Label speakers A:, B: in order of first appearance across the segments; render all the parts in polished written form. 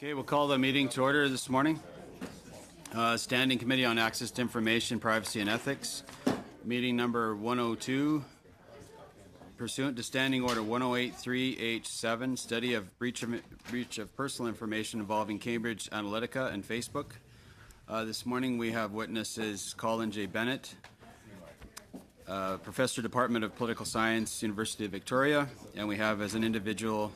A: Okay, we'll call the meeting to order this morning. Standing Committee on Access to Information, Privacy and Ethics, meeting number 102, pursuant to Standing Order 1083H7, study of breach of personal information involving Cambridge Analytica and Facebook. This morning we have witnesses Colin J. Bennett, Professor, Department of Political Science, University of Victoria, and we have as an individual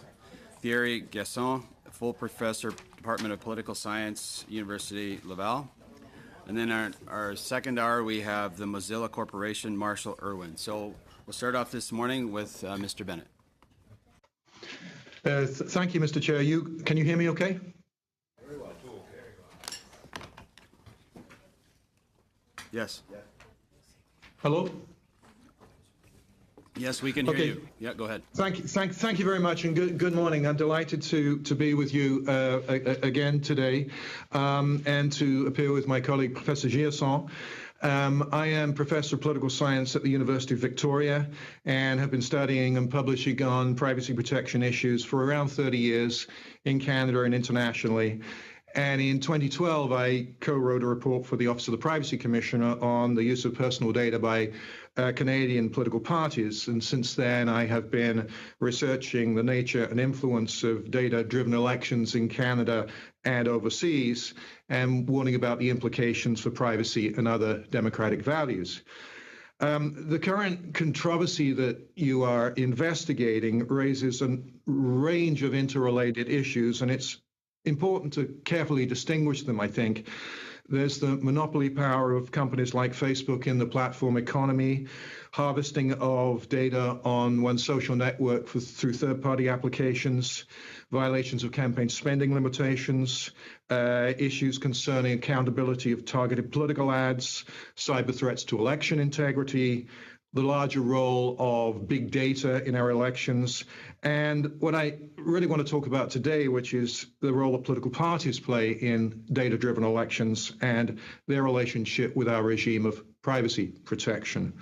A: Thierry Gasson, full professor, Department of Political Science, University Laval. And then our second hour, we have the Mozilla Corporation, Marshall Irwin. So we'll start off this morning with Mr. Bennett.
B: Thank you, Mr. Chair. Can you hear me okay?
A: Very well. Yes.
B: Hello?
A: Yes, we can hear you. Yeah, go ahead.
B: Thank you very much, and good morning. I'm delighted to be with you again today, and to appear with my colleague, Professor Giasson. I am Professor of Political Science at the University of Victoria and have been studying and publishing on privacy protection issues for around 30 years in Canada and internationally. And in 2012, I co-wrote a report for the Office of the Privacy Commissioner on the use of personal data by Canadian political parties. And since then, I have been researching the nature and influence of data-driven elections in Canada and overseas, and warning about the implications for privacy and other democratic values. The current controversy that you are investigating raises a range of interrelated issues, and it's important to carefully distinguish them, I think. There's the monopoly power of companies like Facebook in the platform economy, harvesting of data on one's social network through third-party applications, violations of campaign spending limitations, issues concerning accountability of targeted political ads, cyber threats to election integrity, the larger role of big data in our elections, and what I really want to talk about today, which is the role that political parties play in data-driven elections and their relationship with our regime of privacy protection.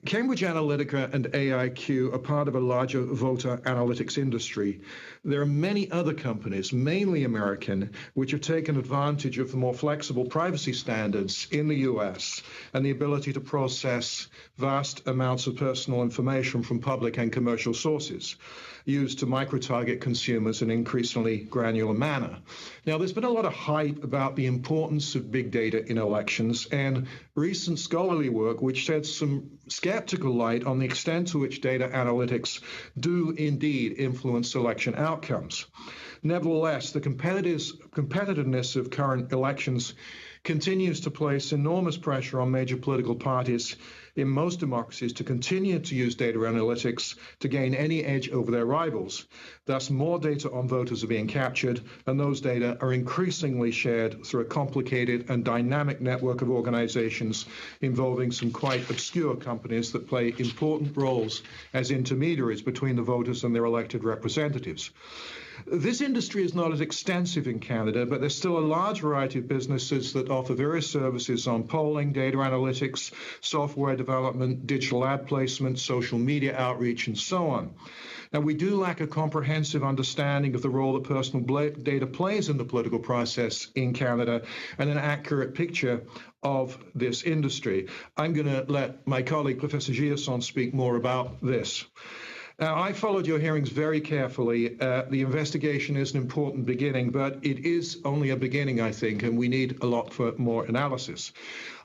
B: Cambridge Analytica and AIQ are part of a larger voter analytics industry. There are many other companies, mainly American, which have taken advantage of the more flexible privacy standards in the US and the ability to process vast amounts of personal information from public and commercial sources, used to micro-target consumers in an increasingly granular manner. Now, there's been a lot of hype about the importance of big data in elections, and recent scholarly work which sheds some skeptical light on the extent to which data analytics do indeed influence election outcomes. Nevertheless, the competitiveness of current elections continues to place enormous pressure on major political parties in most democracies to continue to use data analytics to gain any edge over their rivals. Thus, more data on voters are being captured, and those data are increasingly shared through a complicated and dynamic network of organizations involving some quite obscure companies that play important roles as intermediaries between the voters and their elected representatives. This industry is not as extensive in Canada, but there's still a large variety of businesses that offer various services on polling, data analytics, software development, digital ad placement, social media outreach, and so on. Now, we do lack a comprehensive understanding of the role that personal data plays in the political process in Canada and an accurate picture of this industry. I'm going to let my colleague, Professor Giasson, speak more about this. Now, I followed your hearings very carefully. The investigation is an important beginning, but it is only a beginning, I think, and we need a lot for more analysis.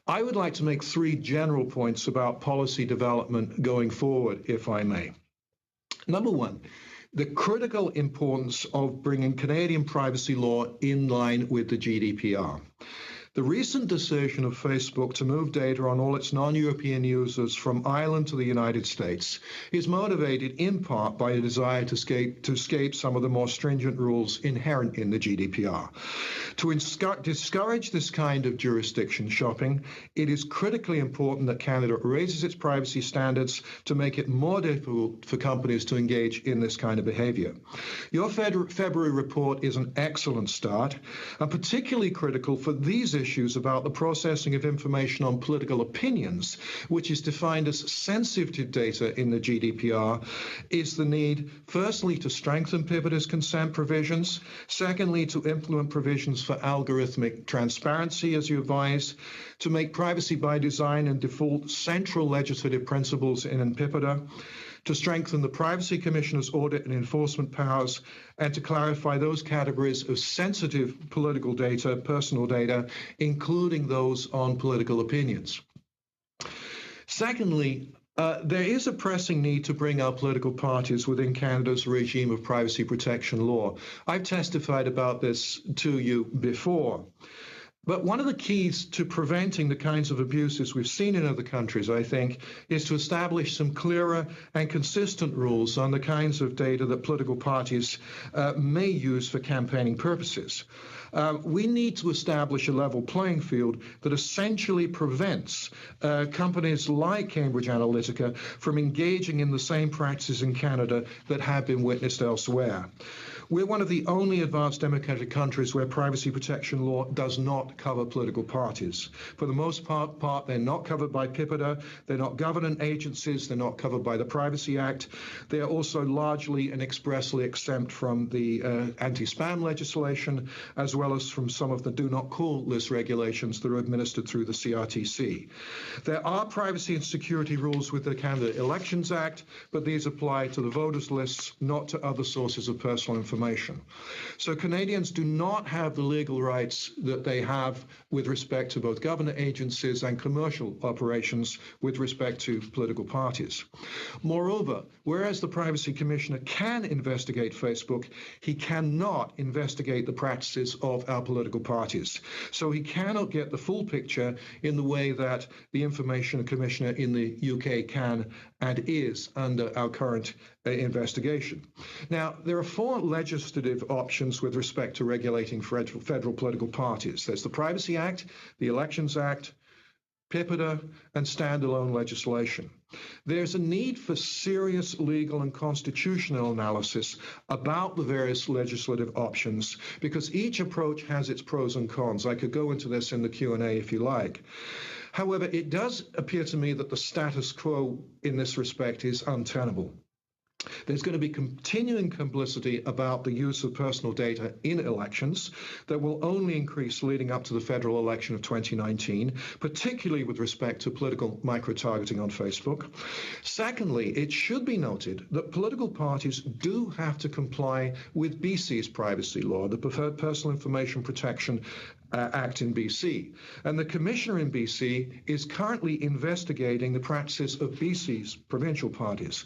B: I would like to make three general points about policy development going forward, if I may. Number one, the critical importance of bringing Canadian privacy law in line with the GDPR. The recent decision of Facebook to move data on all its non-European users from Ireland to the United States is motivated in part by a desire to escape some of the more stringent rules inherent in the GDPR. To discourage this kind of jurisdiction shopping, it is critically important that Canada raises its privacy standards to make it more difficult for companies to engage in this kind of behavior. Your February report is an excellent start, and particularly critical for these issues issues about the processing of information on political opinions, which is defined as sensitive data in the GDPR, is the need, firstly, to strengthen PIPEDA's consent provisions, secondly, to implement provisions for algorithmic transparency, as you advised, to make privacy by design and default central legislative principles in PIPEDA, to strengthen the Privacy Commissioner's audit and enforcement powers, and to clarify those categories of sensitive political data, personal data, including those on political opinions. Secondly, there is a pressing need to bring our political parties within Canada's regime of privacy protection law. I've testified about this to you before. But one of the keys to preventing the kinds of abuses we've seen in other countries, I think, is to establish some clearer and consistent rules on the kinds of data that political parties may use for campaigning purposes. We need to establish a level playing field that essentially prevents companies like Cambridge Analytica from engaging in the same practices in Canada that have been witnessed elsewhere. We're one of the only advanced democratic countries where privacy protection law does not cover political parties. For the most part, they're not covered by PIPEDA, they're not government agencies, they're not covered by the Privacy Act. They are also largely and expressly exempt from the anti-spam legislation, as well as from some of the do not call list regulations that are administered through the CRTC. There are privacy and security rules with the Canada Elections Act, but these apply to the voters' lists, not to other sources of personal information. So Canadians do not have the legal rights that they have with respect to both government agencies and commercial operations with respect to political parties. Moreover, whereas the Privacy Commissioner can investigate Facebook, he cannot investigate the practices of our political parties. So he cannot get the full picture in the way that the Information Commissioner in the UK can and is under our current investigation. Now, there are 4 legislative options with respect to regulating federal political parties. There's the Privacy Act, the Elections Act, PIPEDA, and standalone legislation. There's a need for serious legal and constitutional analysis about the various legislative options because each approach has its pros and cons. I could go into this in the Q&A if you like. However, it does appear to me that the status quo in this respect is untenable. There's going to be continuing complicity about the use of personal data in elections that will only increase leading up to the federal election of 2019, particularly with respect to political micro-targeting on Facebook. Secondly, it should be noted that political parties do have to comply with BC's privacy law, the Preferred Personal Information Protection Act in BC. And the Commissioner in BC is currently investigating the practices of BC's provincial parties.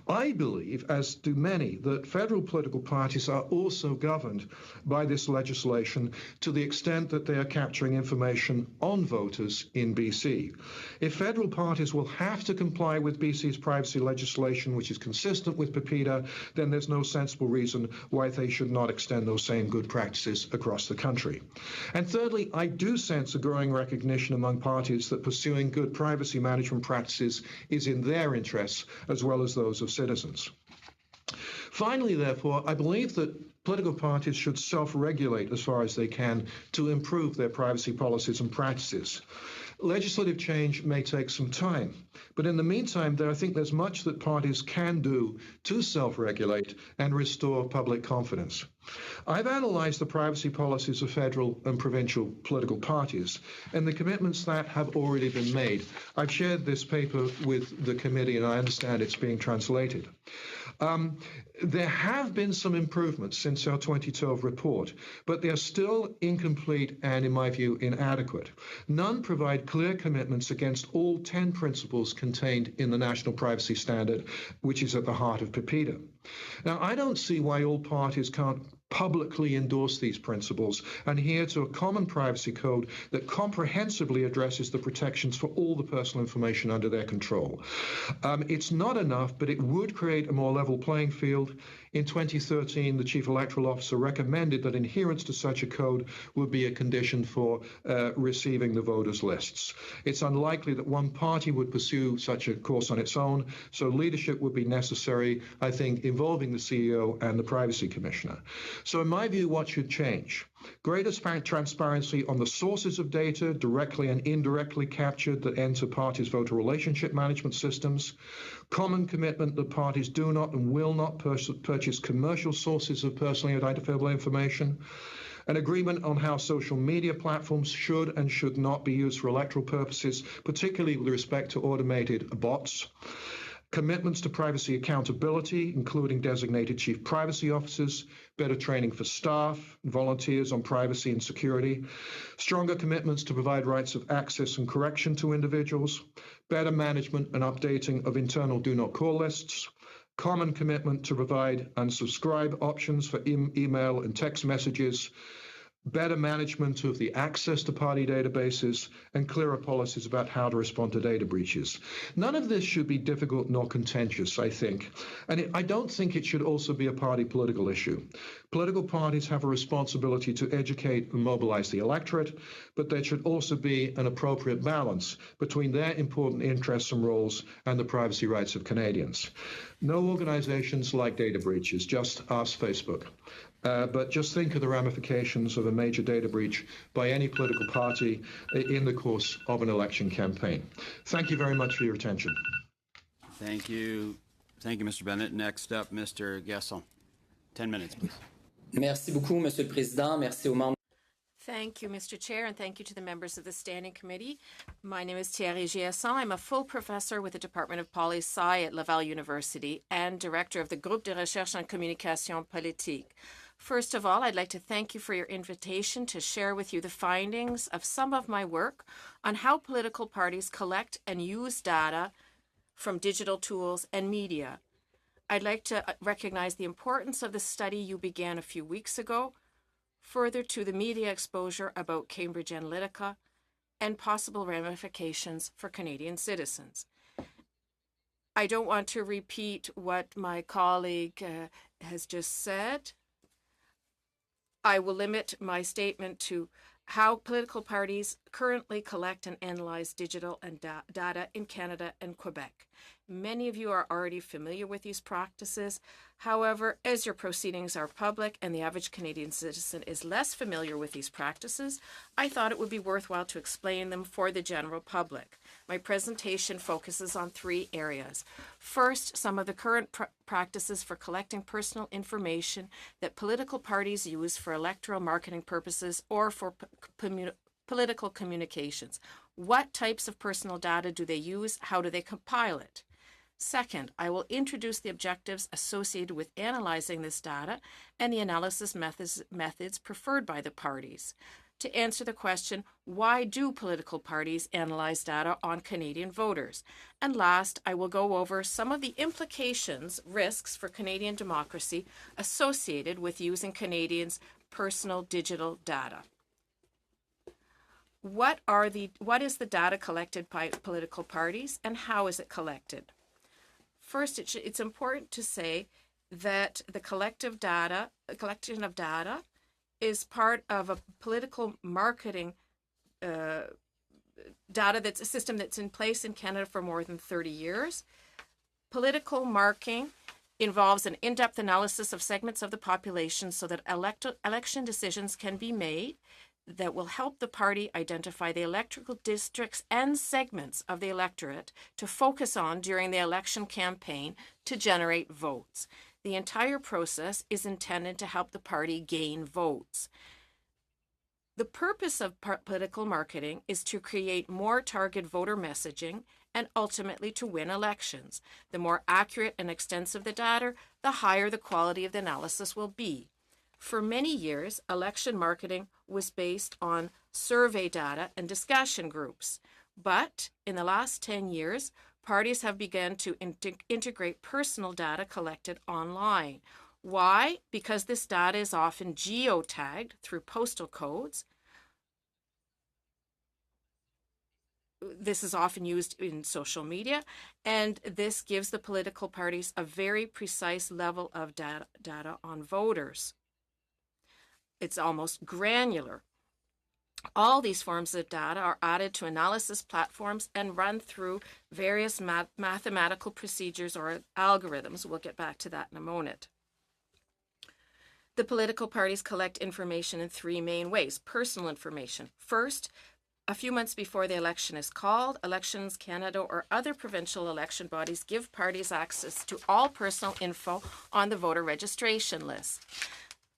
B: I believe, as do many, that federal political parties are also governed by this legislation to the extent that they are capturing information on voters in BC. If federal parties will have to comply with BC's privacy legislation, which is consistent with PIPEDA, then there's no sensible reason why they should not extend those same good practices across the country. And thirdly, I do sense a growing recognition among parties that pursuing good privacy management practices is in their interests as well as those of citizens. Finally, therefore, I believe that political parties should self-regulate as far as they can to improve their privacy policies and practices. Legislative change may take some time, but in the meantime, I think there's much that parties can do to self-regulate and restore public confidence. I've analyzed the privacy policies of federal and provincial political parties and the commitments that have already been made. I've shared this paper with the committee and I understand it's being translated. There have been some improvements since our 2012 report, but they're still incomplete and, in my view, inadequate. None provide clear commitments against all 10 principles contained in the National Privacy Standard, which is at the heart of PIPEDA. Now, I don't see why all parties can't publicly endorse these principles and adhere to a common privacy code that comprehensively addresses the protections for all the personal information under their control. It's not enough, but it would create a more level playing field. In 2013, the Chief Electoral Officer recommended that adherence to such a code would be a condition for receiving the voters' lists. It's unlikely that one party would pursue such a course on its own, so leadership would be necessary, I think, involving the CEO and the Privacy Commissioner. So in my view, what should change? Greater transparency on the sources of data directly and indirectly captured that enter parties' voter relationship management systems, common commitment that parties do not and will not purchase commercial sources of personally identifiable information, an agreement on how social media platforms should and should not be used for electoral purposes, particularly with respect to automated bots, commitments to privacy accountability, including designated chief privacy officers, better training for staff and volunteers on privacy and security, stronger commitments to provide rights of access and correction to individuals, better management and updating of internal do not call lists, common commitment to provide unsubscribe options for email and text messages, better management of the access to party databases, and clearer policies about how to respond to data breaches. None of this should be difficult nor contentious, I think. And I don't think it should also be a party political issue. Political parties have a responsibility to educate and mobilize the electorate, but there should also be an appropriate balance between their important interests and roles and the privacy rights of Canadians. No organizations like data breaches, just ask Facebook. But just think of the ramifications of a major data breach by any political party in the course of an election campaign. Thank you very much for your attention.
A: Thank you. Thank you, Mr. Bennett. Next up, Mr. Gasson. 10 minutes, please.
C: Merci beaucoup, Monsieur le Président. Merci aux membres.
D: Thank you, Mr. Chair, and thank you to the members of the Standing Committee. My name is Thierry Giasson. I'm a full professor with the Department of Poli-Sci at Laval University and director of the Groupe de Recherche en Communication Politique. First of all, I'd like to thank you for your invitation to share with you the findings of some of my work on how political parties collect and use data from digital tools and media. I'd like to recognize the importance of the study you began a few weeks ago, further to the media exposure about Cambridge Analytica, and possible ramifications for Canadian citizens. I don't want to repeat what my colleague has just said. I will limit my statement to how political parties currently collect and analyze digital and data in Canada and Quebec. Many of you are already familiar with these practices. However, as your proceedings are public and the average Canadian citizen is less familiar with these practices, I thought it would be worthwhile to explain them for the general public. My presentation focuses on three areas. First, some of the current practices for collecting personal information that political parties use for electoral marketing purposes or for political communications. What types of personal data do they use? How do they compile it? Second, I will introduce the objectives associated with analyzing this data and the analysis methods preferred by the parties. To answer the question, why do political parties analyze data on Canadian voters? And last, I will go over some of the implications, risks for Canadian democracy associated with using Canadians' personal digital data. What is the data collected by political parties and how is it collected? First, it's important to say that the collection of data is part of a political marketing that's a system that's in place in Canada for more than 30 years. Political marketing involves an in-depth analysis of segments of the population so that election decisions can be made that will help the party identify the electoral districts and segments of the electorate to focus on during the election campaign to generate votes. The entire process is intended to help the party gain votes. The purpose of political marketing is to create more target voter messaging and ultimately to win elections. The more accurate and extensive the data, the higher the quality of the analysis will be. For many years, election marketing was based on survey data and discussion groups. But in the last 10 years, parties have begun to integrate personal data collected online. Why? Because this data is often geotagged through postal codes. This is often used in social media, and this gives the political parties a very precise level of data on voters. It's almost granular. All these forms of data are added to analysis platforms and run through various mathematical procedures or algorithms. We'll get back to that in a moment. The political parties collect information in three main ways. Personal information. First, a few months before the election is called, Elections Canada or other provincial election bodies give parties access to all personal info on the voter registration list.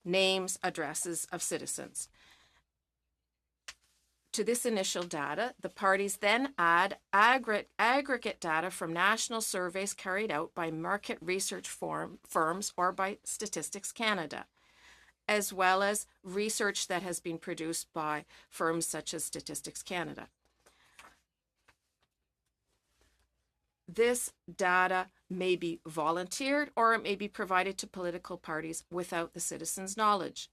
D: Names, addresses of citizens. To this initial data, the parties then add aggregate data from national surveys carried out by market research firms or by Statistics Canada, as well as research that has been produced by firms such as Statistics Canada. This data may be volunteered or it may be provided to political parties without the citizens' knowledge.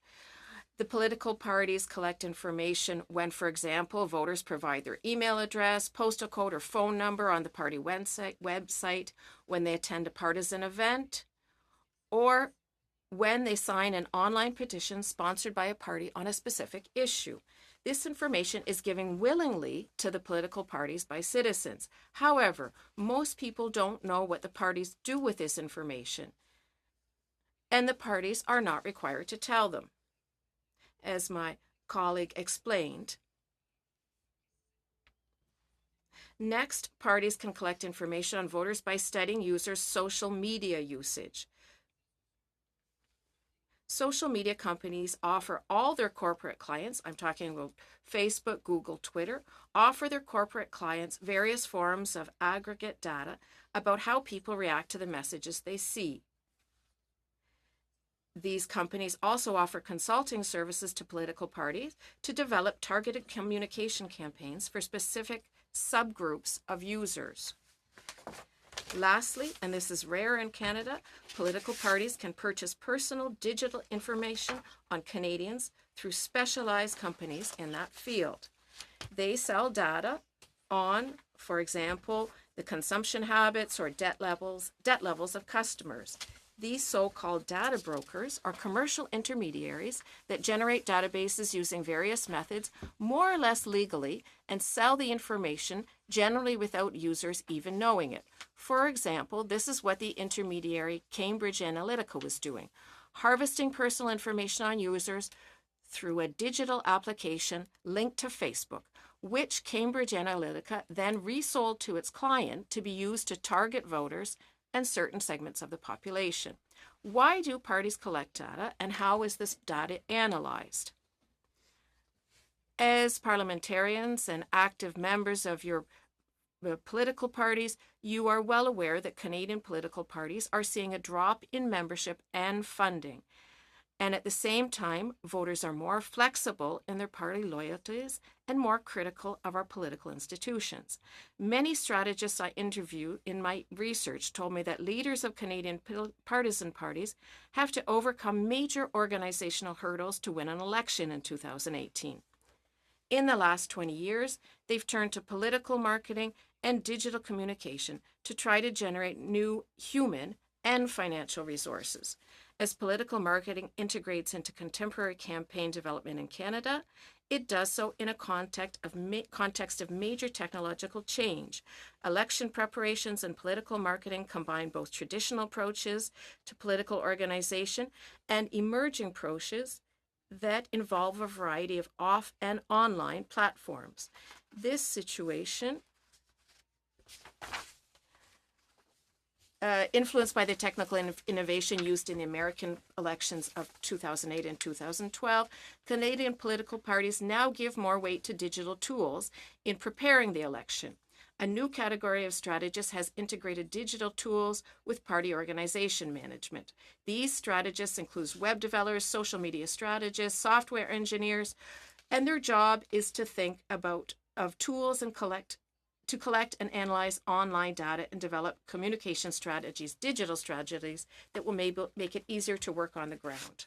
D: The political parties collect information when, for example, voters provide their email address, postal code, or phone number on the party website, when they attend a partisan event, or when they sign an online petition sponsored by a party on a specific issue. This information is given willingly to the political parties by citizens. However, most people don't know what the parties do with this information, and the parties are not required to tell them. As my colleague explained. Next, parties can collect information on voters by studying users' social media usage. Social media companies offer all their corporate clients, I'm talking about Facebook, Google, Twitter, offer their corporate clients various forms of aggregate data about how people react to the messages they see. These companies also offer consulting services to political parties to develop targeted communication campaigns for specific subgroups of users. Lastly, and this is rare in Canada, political parties can purchase personal digital information on Canadians through specialized companies in that field. They sell data on, for example, the consumption habits or debt levels of customers. These so-called data brokers are commercial intermediaries that generate databases using various methods, more or less legally, and sell the information, generally without users even knowing it. For example, this is what the intermediary Cambridge Analytica was doing, harvesting personal information on users through a digital application linked to Facebook, which Cambridge Analytica then resold to its client to be used to target voters and certain segments of the population. Why do parties collect data, and how is this data analyzed? As parliamentarians and active members of your political parties, you are well aware that Canadian political parties are seeing a drop in membership and funding. And at the same time, voters are more flexible in their party loyalties and more critical of our political institutions. Many strategists I interviewed in my research told me that leaders of Canadian partisan parties have to overcome major organizational hurdles to win an election in 2018. In the last 20 years, they've turned to political marketing and digital communication to try to generate new human and financial resources. As political marketing integrates into contemporary campaign development in Canada, it does so in a context of major technological change. Election preparations and political marketing combine both traditional approaches to political organization and emerging approaches that involve a variety of off and online platforms. This situation influenced by the technical innovation used in the American elections of 2008 and 2012, Canadian political parties now give more weight to digital tools in preparing the election. A new category of strategists has integrated digital tools with party organization management. These strategists include web developers, social media strategists, software engineers, and their job is to think of tools and collect and analyze online data and develop communication strategies, digital strategies that will make it easier to work on the ground.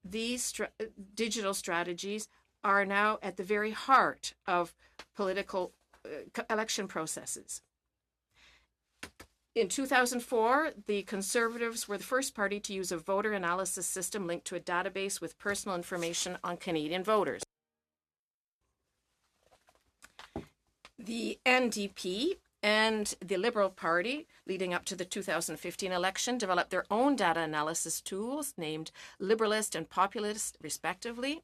D: These digital strategies are now at the very heart of political election processes. In 2004, the Conservatives were the first party to use a voter analysis system linked to a database with personal information on Canadian voters. The NDP and the Liberal Party, leading up to the 2015 election, developed their own data analysis tools named Liberalist and Populist, respectively.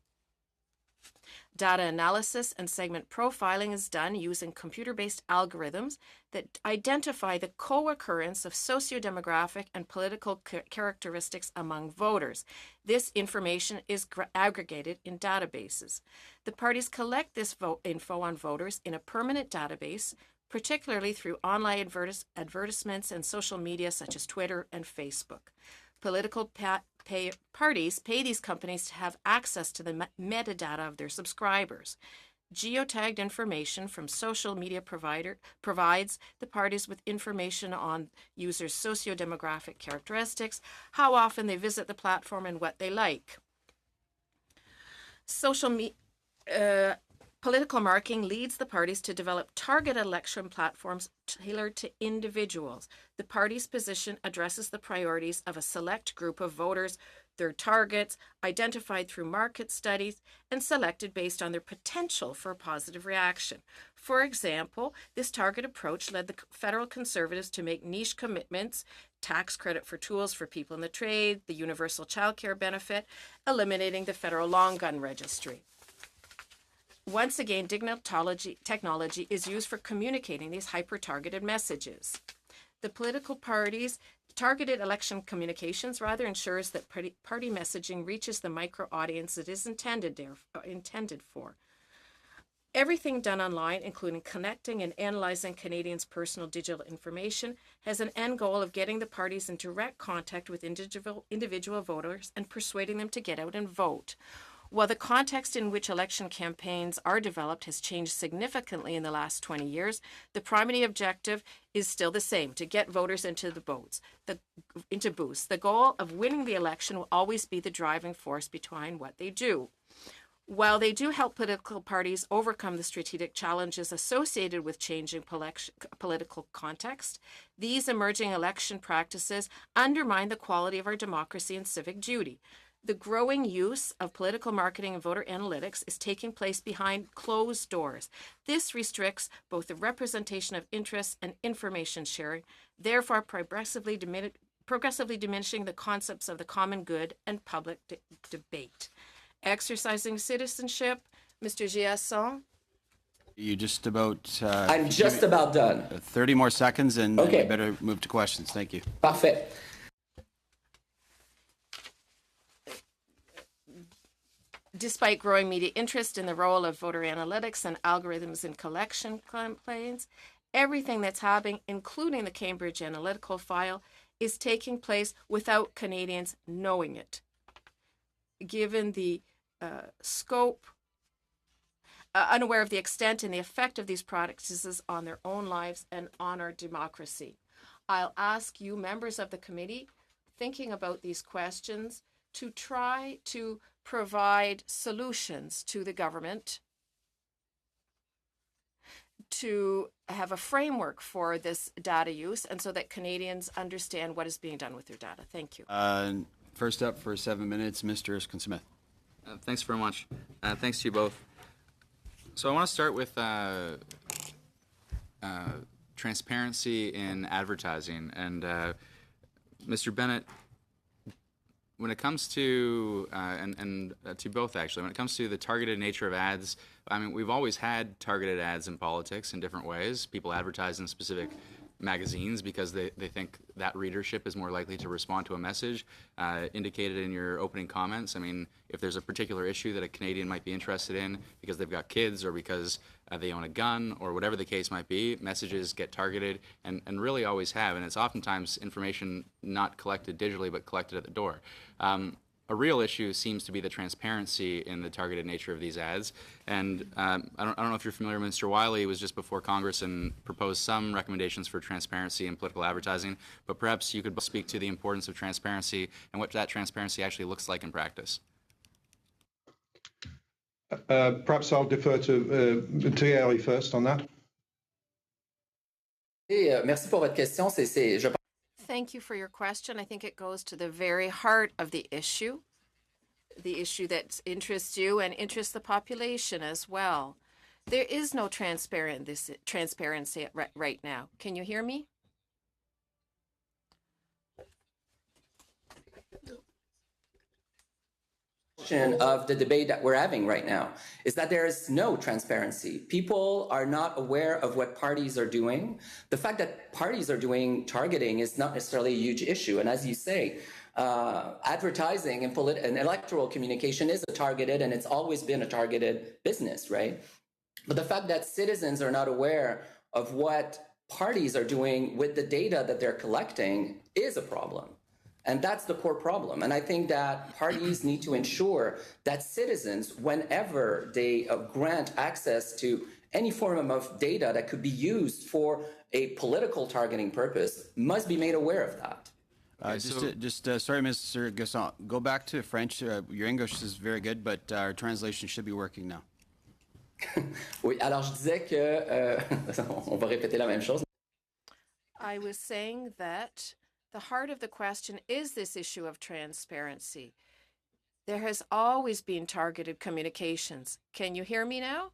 D: Data analysis and segment profiling is done using computer-based algorithms that identify the co-occurrence of socio-demographic and political characteristics among voters. This information is aggregated in databases. The parties collect this info on voters in a permanent database, particularly through online advertisements and social media such as Twitter and Facebook. Political parties pay these companies to have access to the metadata of their subscribers. Geotagged information from social media provider provides the parties with information on users' socio-demographic characteristics, how often they visit the platform, and what they like. Political marketing leads the parties to develop target election platforms tailored to individuals. The party's position addresses the priorities of a select group of voters, their targets, identified through market studies, and selected based on their potential for a positive reaction. For example, this target approach led the federal Conservatives to make niche commitments: tax credit for tools for people in the trade, the universal child care benefit, eliminating the federal long gun registry. Once again, technology is used for communicating these hyper-targeted messages. The political parties' targeted election communications rather ensures that party messaging reaches the micro-audience it is intended for. Everything done online, including connecting and analyzing Canadians' personal digital information, has an end goal of getting the parties in direct contact with individual voters and persuading them to get out and vote. While the context in which election campaigns are developed has changed significantly in the last 20 years, the primary objective is still the same: to get voters into booths. The goal of winning the election will always be the driving force behind what they do. While they do help political parties overcome the strategic challenges associated with changing political context, these emerging election practices undermine the quality of our democracy and civic duty. The growing use of political marketing and voter analytics is taking place behind closed doors. This restricts both the representation of interests and information sharing, therefore progressively diminishing the concepts of the common good and public debate. Exercising citizenship, Mr. Giasson.
A: You just about...
C: I'm just about done.
A: 30 more seconds, and
C: okay.
A: We better move to questions. Thank you.
C: Parfait.
D: Despite growing media interest in the role of voter analytics and algorithms in collection campaigns, everything that's happening, including the Cambridge Analytical file, is taking place without Canadians knowing it. Given the scope, unaware of the extent and the effect of these practices on their own lives and on our democracy. I'll ask you, members of the committee, thinking about these questions, to try to provide solutions to the government to have a framework for this data use, and so that Canadians understand what is being done with their data. Thank you.
A: First up for 7 minutes, Mr. Erskine-Smith.
E: Thanks very much. Thanks to you both. So I want to start with transparency in advertising. And Mr. Bennett, when it comes to, to both actually, when it comes to the targeted nature of ads, I mean, we've always had targeted ads in politics in different ways. People advertise in specific magazines because they think that readership is more likely to respond to a message indicated in your opening comments. I mean, if there's a particular issue that a Canadian might be interested in because they've got kids or because they own a gun or whatever the case might be, messages get targeted and really always have. And it's oftentimes information not collected digitally but collected at the door. A real issue seems to be the transparency in the targeted nature of these ads. And I don't know if you're familiar, Mr. Wiley was just before Congress and proposed some recommendations for transparency in political advertising, but perhaps you could speak to the importance of transparency and what that transparency actually looks like in practice.
B: Perhaps I'll defer to Thierry first on that.
C: Merci pour votre question.
D: Thank you for your question. I think it goes to the very heart of the issue that interests you and interests the population as well. There is no transparency right now. Can you hear me?
C: Of the debate that we're having right now is that there is no transparency. People are not aware of what parties are doing. The fact that parties are doing targeting is not necessarily a huge issue. And as you say, advertising and electoral communication is a targeted, and it's always been a targeted business, right? But the fact that citizens are not aware of what parties are doing with the data that they're collecting is a problem. And that's the core problem. And I think that parties need to ensure that citizens, whenever they grant access to any form of data that could be used for a political targeting purpose, must be made aware of that.
A: Sorry, Mr. Gasson, go back to French. Your English is very good, but our translation should be working now.
C: Oui, alors je disais que on va répéter la même chose.
D: I was saying that the heart of the question is this issue of transparency. There has always been targeted communications. Can you hear me now?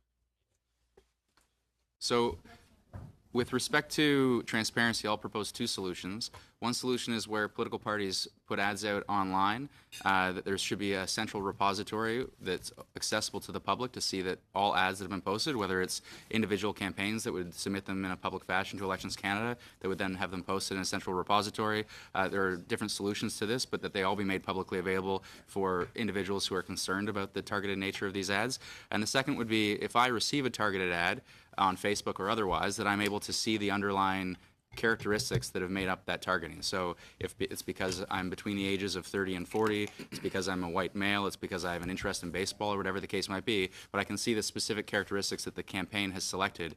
E: So, with respect to transparency, I'll propose two solutions. One solution is where political parties put ads out online, that there should be a central repository that's accessible to the public to see that all ads that have been posted, whether it's individual campaigns that would submit them in a public fashion to Elections Canada, that would then have them posted in a central repository. There are different solutions to this, but that they all be made publicly available for individuals who are concerned about the targeted nature of these ads. And the second would be if I receive a targeted ad on Facebook or otherwise, that I'm able to see the underlying characteristics that have made up that targeting. So if it's because I'm between the ages of 30 and 40, it's because I'm a white male, it's because I have an interest in baseball or whatever the case might be, but I can see the specific characteristics that the campaign has selected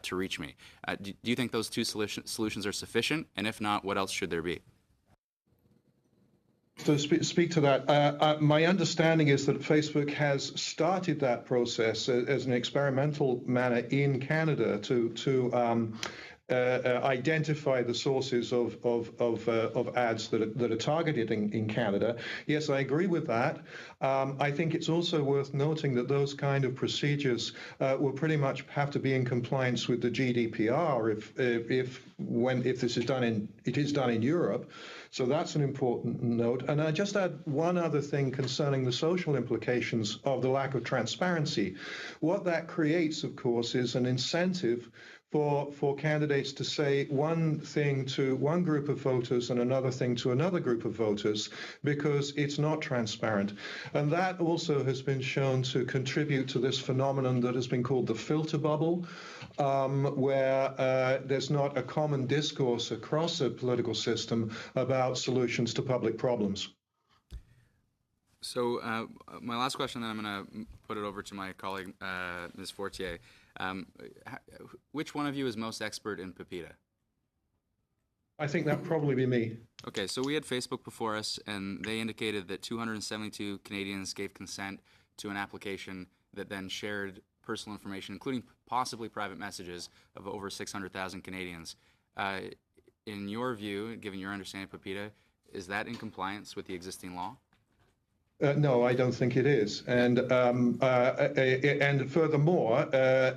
E: to reach me. Do you think those two solutions are sufficient? And if not, what else should there be?
B: To speak to that, my understanding is that Facebook has started that process as an experimental manner in Canada to identify the sources of ads that are targeted in Canada. Yes, I agree with that. I think it's also worth noting that those kind of procedures will pretty much have to be in compliance with the GDPR if this is done in Europe. So that's an important note. And I just add one other thing concerning the social implications of the lack of transparency. What that creates, of course, is an incentive for candidates to say one thing to one group of voters and another thing to another group of voters because it's not transparent. And that also has been shown to contribute to this phenomenon that has been called the filter bubble, where there's not a common discourse across a political system about solutions to public problems.
E: So my last question, then I'm going to put it over to my colleague, Ms. Fortier. Which one of you is most expert in PEPITA?
B: I think that'd probably be me.
E: Okay, so we had Facebook before us, and they indicated that 272 Canadians gave consent to an application that then shared personal information, including possibly private messages, of over 600,000 Canadians. In your view, given your understanding of PEPITA, is that in compliance with the existing law?
B: No, I don't think it is. And furthermore,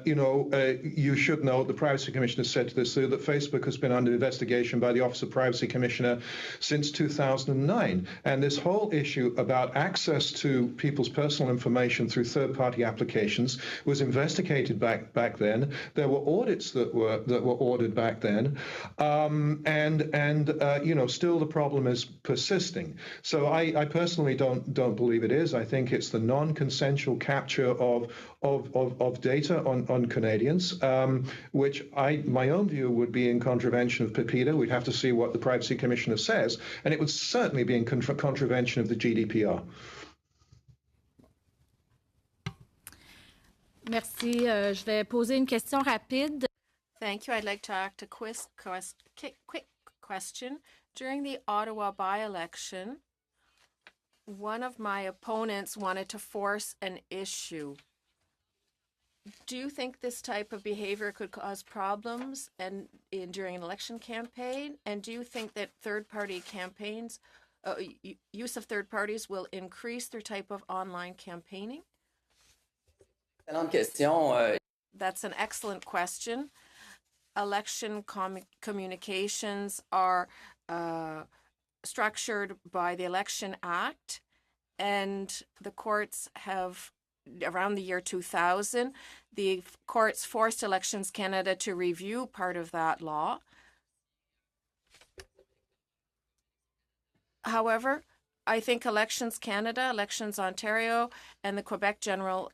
B: you should know the Privacy Commissioner said to this too, that Facebook has been under investigation by the Office of Privacy Commissioner since 2009. And this whole issue about access to people's personal information through third-party applications was investigated back then. There were audits that were ordered back then, still the problem is persisting. So I personally don't believe it is. I think it's the non-consensual capture of data on Canadians, which my own view would be in contravention of PEPITA. We'd have to see what the Privacy Commissioner says, and it would certainly be in contravention of the GDPR.
F: Merci. Je vais poser une question rapide.
D: Thank you. I'd like to ask a quick question. During the Ottawa by-election, one of my opponents wanted to force an issue. Do you think this type of behavior could cause problems during an election campaign? And do you think that third-party campaigns, use of third parties will increase their type of online campaigning?
C: Excellente question.
D: That's an excellent question. Election communications are structured by the Election Act, and the courts have, around the year 2000, the courts forced Elections Canada to review part of that law. However, I think Elections Canada, Elections Ontario, and the Quebec General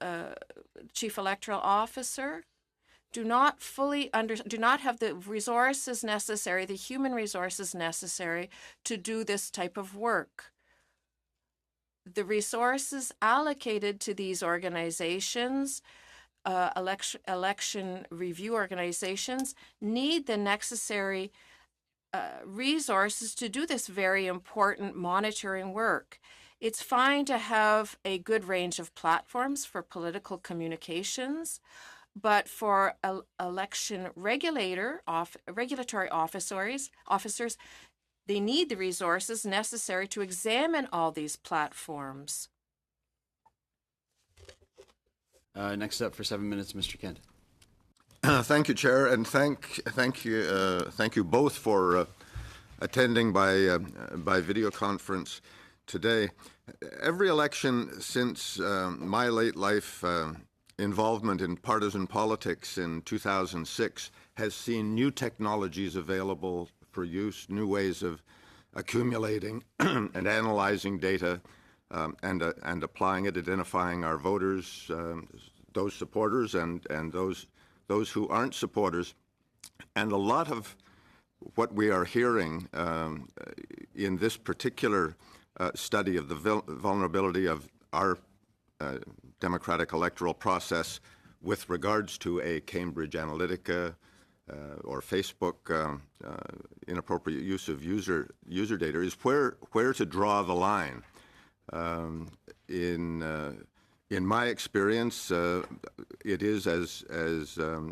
D: Chief Electoral Officer do not have the resources necessary, the human resources necessary to do this type of work. The resources allocated to these organizations, election review organizations, need the necessary resources to do this very important monitoring work. It's fine to have a good range of platforms for political communications, but for election regulatory officers, they need the resources necessary to examine all these platforms.
A: Next up for 7 minutes, Mr. Kent.
G: Thank you, Chair, and thank you both for attending by video conference today. Every election since my late life involvement in partisan politics in 2006 has seen new technologies available for use, new ways of accumulating and analyzing data and applying it, identifying our voters, those supporters and those who aren't supporters. And a lot of what we are hearing in this particular study of the vulnerability of our democratic electoral process with regards to a Cambridge Analytica or Facebook inappropriate use of user data is where to draw the line. In my experience, it is as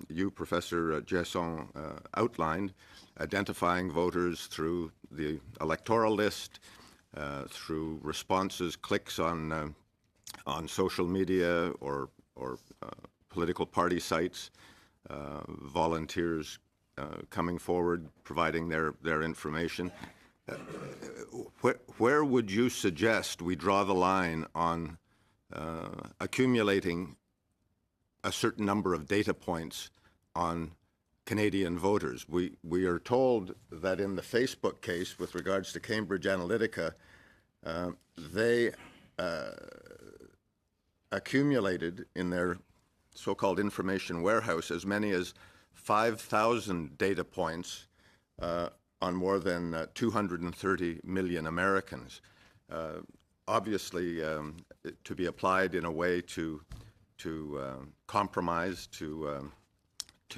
G: you, Professor Jesson, outlined, identifying voters through the electoral list, through responses, clicks on social media or political party sites, volunteers coming forward, providing their information. Where would you suggest we draw the line on accumulating a certain number of data points on Canadian voters? We are told that in the Facebook case with regards to Cambridge Analytica, they accumulated in their so-called information warehouse as many as 5,000 data points on more than 230 million Americans. Obviously, to be applied in a way to compromise, to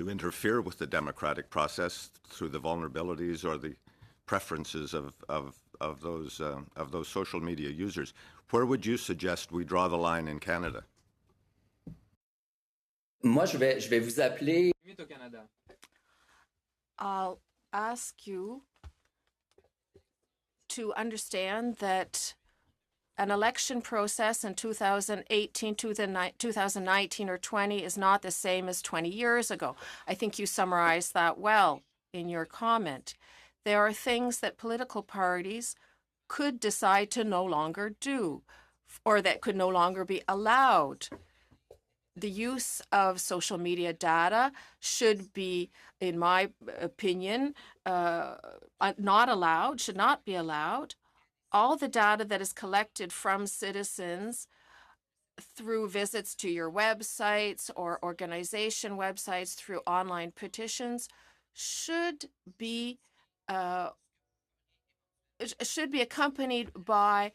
G: interfere with the democratic process through the vulnerabilities or the preferences of those social media users. Where would you suggest we draw the line in Canada?
C: Moi, je vais vous appeler.
D: I'll ask you to understand that an election process in 2018, 2019, or 20 is not the same as 20 years ago. I think you summarized that well in your comment. There are things that political parties could decide to no longer do, or that could no longer be allowed. The use of social media data should be, in my opinion, not allowed, should not be allowed. All the data that is collected from citizens through visits to your websites or organization websites, through online petitions, should be accompanied by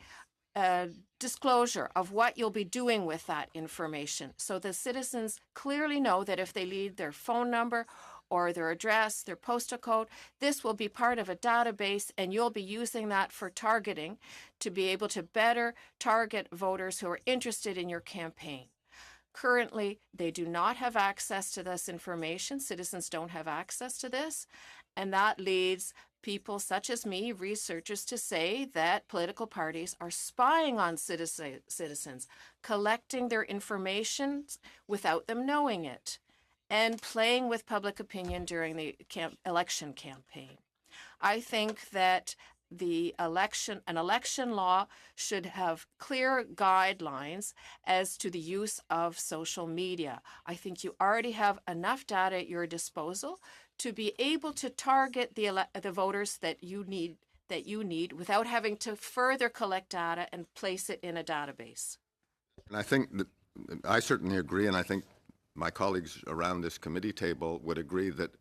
D: disclosure of what you'll be doing with that information. So the citizens clearly know that if they leave their phone number or their address, their postal code, this will be part of a database, and you'll be using that for targeting to be able to better target voters who are interested in your campaign. Currently, they do not have access to this information. Citizens don't have access to this, and that leads people such as me, researchers, to say that political parties are spying on citizens, collecting their information without them knowing it. and playing with public opinion during the election campaign. I think that an election law should have clear guidelines as to the use of social media. I think you already have enough data at your disposal to be able to target the voters that you need without having to further collect data and place it in a database.
G: And I think that I certainly agree, and I think my colleagues around this committee table would agree that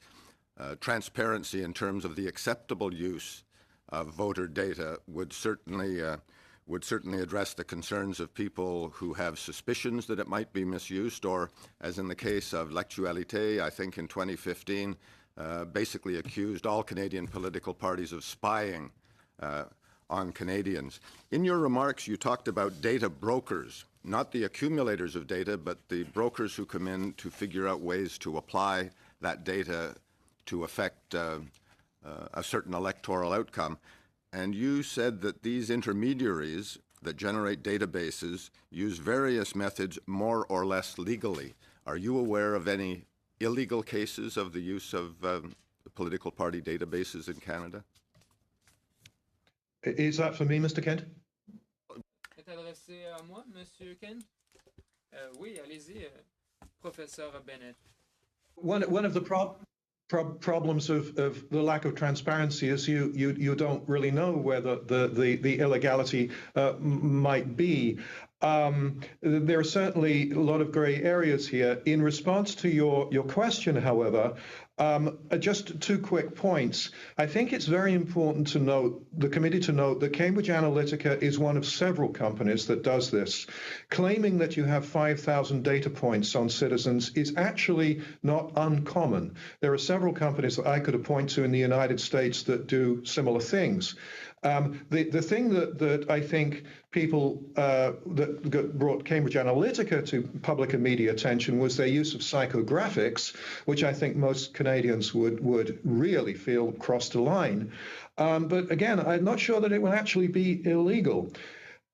G: transparency in terms of the acceptable use of voter data would certainly address the concerns of people who have suspicions that it might be misused, or, as in the case of L'Actualité, I think in 2015, basically accused all Canadian political parties of spying on Canadians. In your remarks, you talked about data brokers, not the accumulators of data, but the brokers who come in to figure out ways to apply that data to affect a certain electoral outcome. And you said that these intermediaries that generate databases use various methods more or less legally. Are you aware of any illegal cases of the use of political party databases in Canada?
B: Is that for me, Mr. Kent?
H: Est adressé à moi, Monsieur Kent? Oui, allez-y, Professeur Bennett.
B: One of the problems of the lack of transparency is you don't really know where the illegality might be. There are certainly a lot of gray areas here. In response to your question, however, just 2 quick points. I think it's very important to note, the committee to note, that Cambridge Analytica is one of several companies that does this. Claiming that you have 5,000 data points on citizens is actually not uncommon. There are several companies that I could point to in the United States that do similar things. The thing that I think people that brought Cambridge Analytica to public and media attention was their use of psychographics, which I think most Canadians would really feel crossed a line. But again, I'm not sure that it will actually be illegal.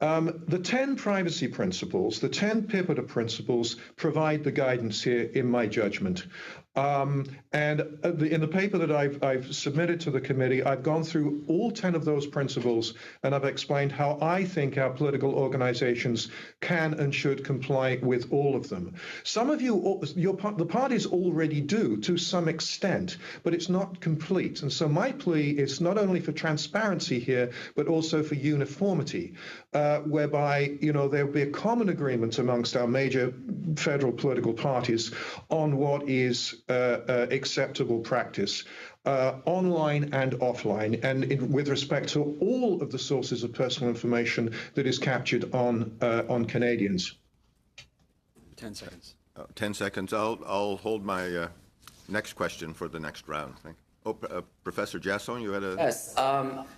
B: The 10 privacy principles, the 10 PIPEDA principles, provide the guidance here, in my judgment. And in the paper that I've submitted to the committee, I've gone through all 10 of those principles, and I've explained how I think our political organizations can and should comply with all of them. Some of the parties already do to some extent, but it's not complete. And so my plea is not only for transparency here, but also for uniformity, whereby, there'll be a common agreement amongst our major federal political parties on what is acceptable practice, online and offline, and with respect to all of the sources of personal information that is captured on Canadians.
A: 10 seconds.
G: 10 seconds. I'll hold my next question for the next round. Thank you. Professor Jasson, you had a...
C: Yes.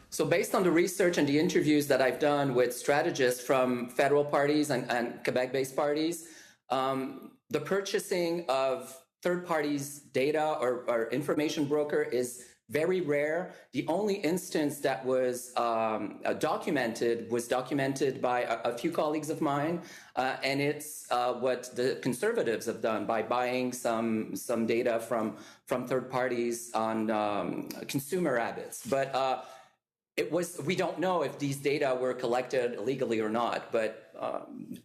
C: So based on the research and the interviews that I've done with strategists from federal parties and Quebec-based parties, the purchasing of third parties' data or information broker is very rare. The only instance that was documented by a few colleagues of mine, and it's what the Conservatives have done by buying some data from third parties on consumer habits. But we don't know if these data were collected illegally or not, but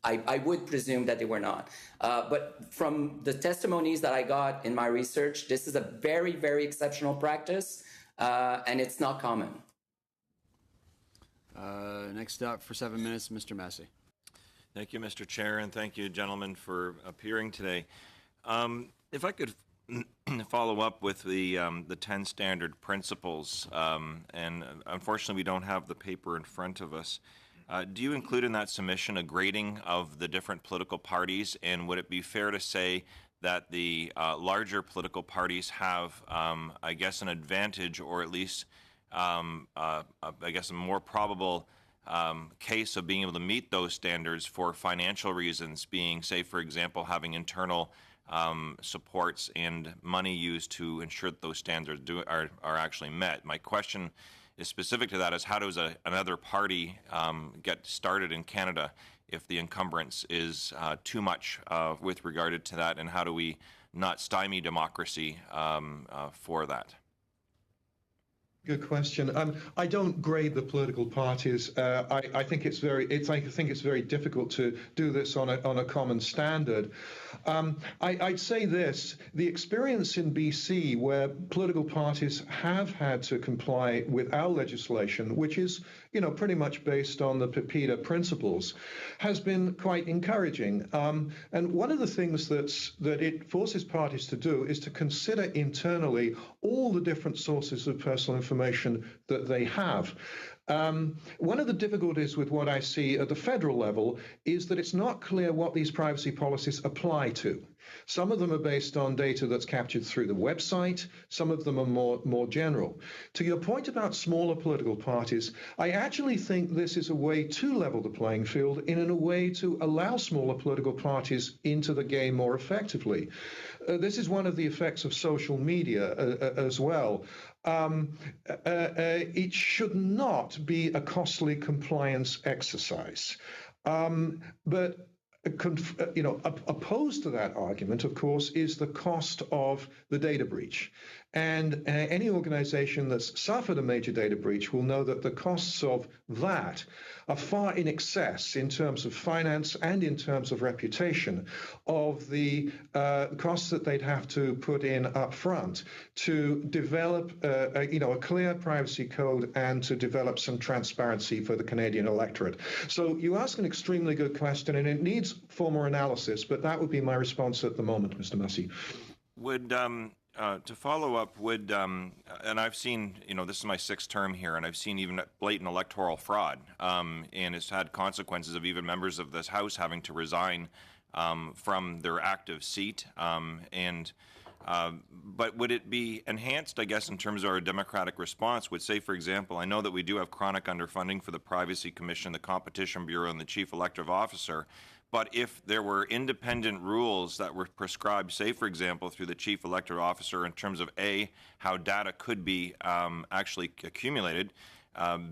C: I would presume that they were not. But from the testimonies that I got in my research, this is a very, very exceptional practice, and it's not common.
A: Next up for 7 minutes, Mr. Massey.
I: Thank you, Mr. Chair, and thank you, gentlemen, for appearing today. If I could follow up with the 10 standard principles, and unfortunately we don't have the paper in front of us. Do you include in that submission a grading of the different political parties, and would it be fair to say that the larger political parties have, I guess, an advantage, or at least, I guess, a more probable case of being able to meet those standards for financial reasons, being, say, for example, having internal supports and money used to ensure that those standards are actually met? My question is specific to that: is how does another party get started in Canada if the encumbrance is too much with regard to that, and how do we not stymie democracy for that?
B: Good question. I don't grade the political parties. I think it's very difficult to do this on a common standard. I'd say this: the experience in BC, where political parties have had to comply with our legislation, which is, pretty much based on the PIPEDA principles, has been quite encouraging. And one of the things that it forces parties to do is to consider internally all the different sources of personal information that they have. One of the difficulties with what I see at the federal level is that it's not clear what these privacy policies apply to. Some of them are based on data that's captured through the website. Some of them are more general. To your point about smaller political parties, I actually think this is a way to level the playing field in a way to allow smaller political parties into the game more effectively. This is one of the effects of social media as well. It should not be a costly compliance exercise. But opposed to that argument, of course, is the cost of the data breach. And any organization that's suffered a major data breach will know that the costs of that are far in excess in terms of finance and in terms of reputation of the costs that they'd have to put in up front to develop a clear privacy code and to develop some transparency for the Canadian electorate. So you ask an extremely good question, and it needs formal analysis, but that would be my response at the moment, Mr. Massey.
I: Would to follow up, and I've seen, this is my 6th term here, and I've seen even blatant electoral fraud, and it's had consequences of even members of this House having to resign from their active seat. But would it be enhanced, I guess, in terms of our democratic response? Would say, for example, I know that we do have chronic underfunding for the Privacy Commission, the Competition Bureau, and the Chief Electoral Officer. But if there were independent rules that were prescribed, say, for example, through the Chief Electoral Officer in terms of A, how data could be actually accumulated,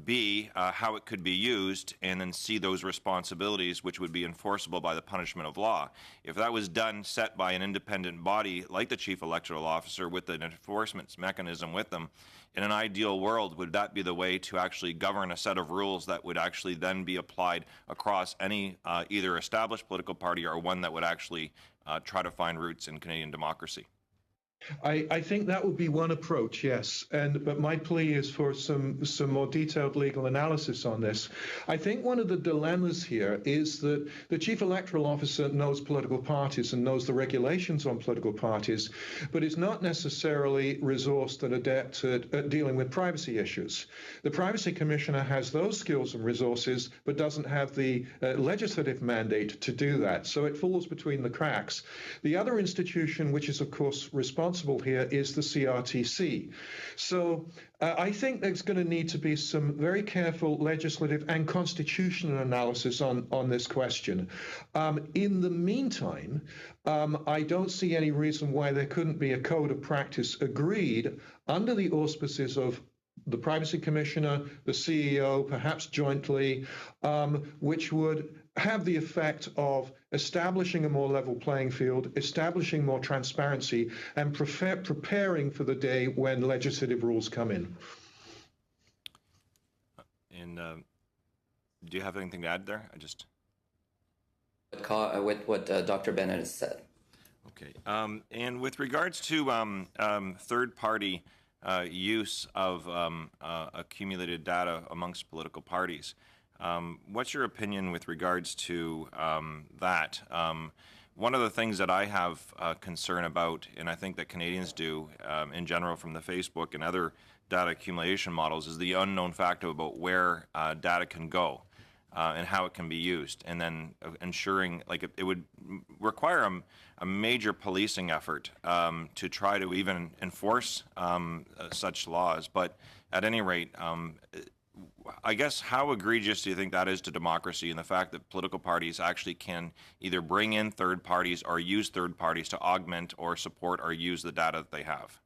I: B, how it could be used, and then C, those responsibilities which would be enforceable by the punishment of law. If that was done, set by an independent body like the Chief Electoral Officer with an enforcement mechanism with them, in an ideal world, would that be the way to actually govern a set of rules that would actually then be applied across any either established political party or one that would actually try to find roots in Canadian democracy?
B: I think that would be one approach, yes. But my plea is for some more detailed legal analysis on this. I think one of the dilemmas here is that the Chief Electoral Officer knows political parties and knows the regulations on political parties, but is not necessarily resourced and adept at dealing with privacy issues. The Privacy Commissioner has those skills and resources, but doesn't have the legislative mandate to do that. So it falls between the cracks. The other institution, which is, of course, responsible here, is the CRTC. So I think there's going to need to be some very careful legislative and constitutional analysis on this question. In the meantime, I don't see any reason why there couldn't be a code of practice agreed under the auspices of the Privacy Commissioner, the CEO, perhaps jointly, which would have the effect of establishing a more level playing field, establishing more transparency, and preparing for the day when legislative rules come in.
I: And do you have anything to add there?
C: With what Dr. Bennett has said.
I: Okay. And with regards to third-party use of accumulated data amongst political parties, what's your opinion with regards to that? One of the things that I have concern about, and I think that Canadians do in general from the Facebook and other data accumulation models, is the unknown factor about where data can go and how it can be used, and then ensuring, like, it would require a major policing effort to try to even enforce such laws. But at any rate, I guess, how egregious do you think that is to democracy, and the fact that political parties actually can either bring in third parties or use third parties to augment or support or use the data that they have?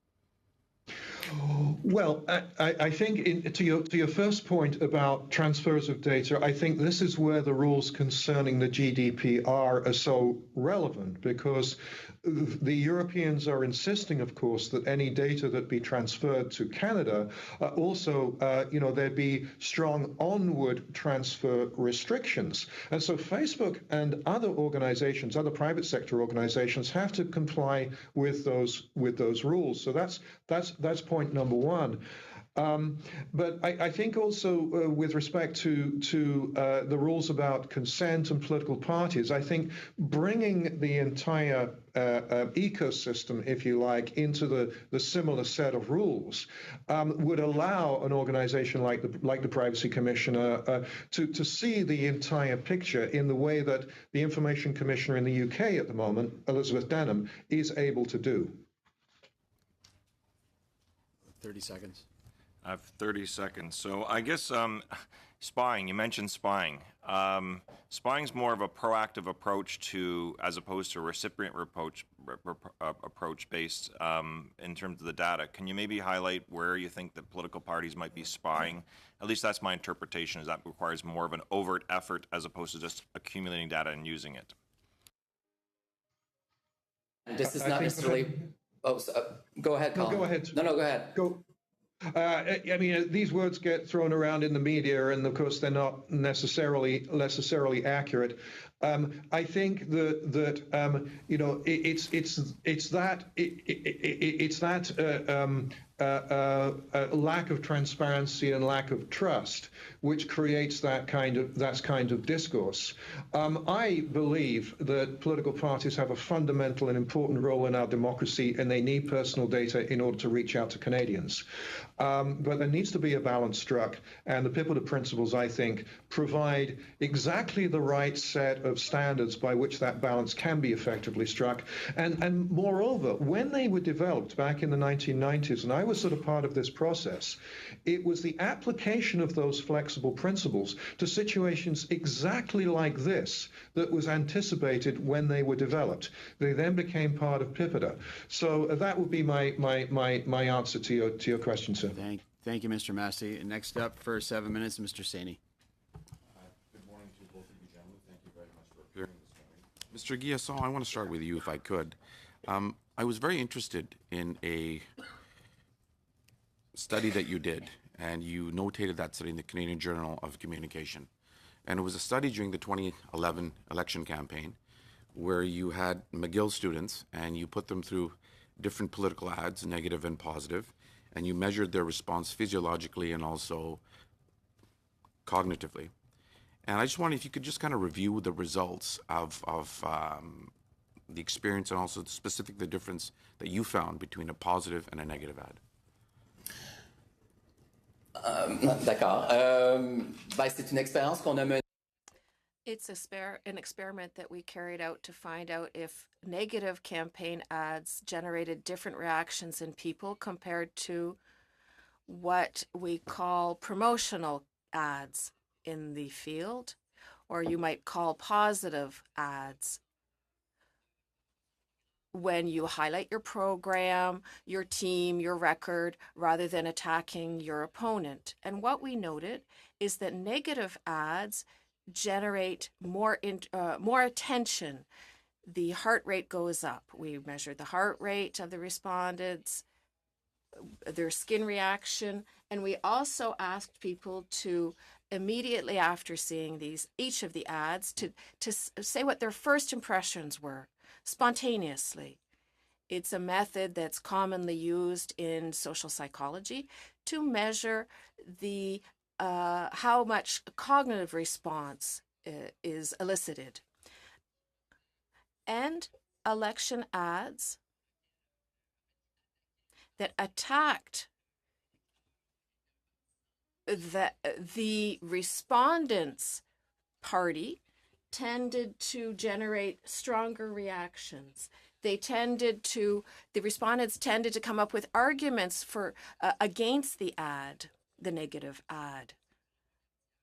B: Well, I think to your first point about transfers of data, I think this is where the rules concerning the GDPR are so relevant, because the Europeans are insisting, of course, that any data that be transferred to Canada also, there be strong onward transfer restrictions. And so Facebook and other organizations, other private sector organizations, have to comply with those rules. So that's point number one. But I think also with respect to the rules about consent and political parties, I think bringing the entire ecosystem, if you like, into the similar set of rules would allow an organization like the Privacy Commissioner to see the entire picture in the way that the Information Commissioner in the UK at the moment, Elizabeth Denham, is able to do.
A: 30 seconds.
I: I have 30 seconds. So I guess spying, you mentioned spying. Spying's more of a proactive approach as opposed to a recipient approach based in terms of the data. Can you maybe highlight where you think that political parties might be spying? At least that's my interpretation, is that requires more of an overt effort as opposed to just accumulating data and using it.
C: And this is not necessarily... go ahead, Colin.
B: No, go ahead.
C: No, go ahead.
B: Go. I mean, these words get thrown around in the media, and of course, they're not necessarily accurate. I think that it's that lack of transparency and lack of trust which creates that kind of discourse. I believe that political parties have a fundamental and important role in our democracy, and they need personal data in order to reach out to Canadians. But there needs to be a balance struck, and the Pipita principles, I think, provide exactly the right set of standards by which that balance can be effectively struck. And moreover, when they were developed back in the 1990s, and I was sort of part of this process, it was the application of those flexible principles to situations exactly like this that was anticipated when they were developed. They then became part of PIPIDA. So that would be my answer to your question, sir.
A: Thank you, Mr. Massey. Next up for 7 minutes, Mr. Saini.
J: Good morning to both of you gentlemen. Thank you very much for appearing this morning. Mr. Guillasson, I want to start with you if I could. I was very interested in a study that you did, and you notated that study in the Canadian Journal of Communication. And it was a study during the 2011 election campaign where you had McGill students and you put them through different political ads, negative and positive, and you measured their response physiologically and also cognitively. And I just wondered if you could just kind of review the results of the experience and also the difference that you found between a positive and a negative ad.
C: D'accord. C'est une expérience qu'on a menée.
D: It's an experiment that we carried out to find out if negative campaign ads generated different reactions in people compared to what we call promotional ads in the field, or you might call positive ads when you highlight your program, your team, your record, rather than attacking your opponent. And what we noted is that negative ads generate more attention. The heart rate goes up. We measured the heart rate of the respondents, their skin reaction, and we also asked people to immediately after seeing each of the ads to say what their first impressions were spontaneously. It's a method that's commonly used in social psychology to measure the how much cognitive response is elicited. And election ads that attacked the respondents' party tended to generate stronger reactions. The respondents tended to come up with arguments for against the ad, the negative ad.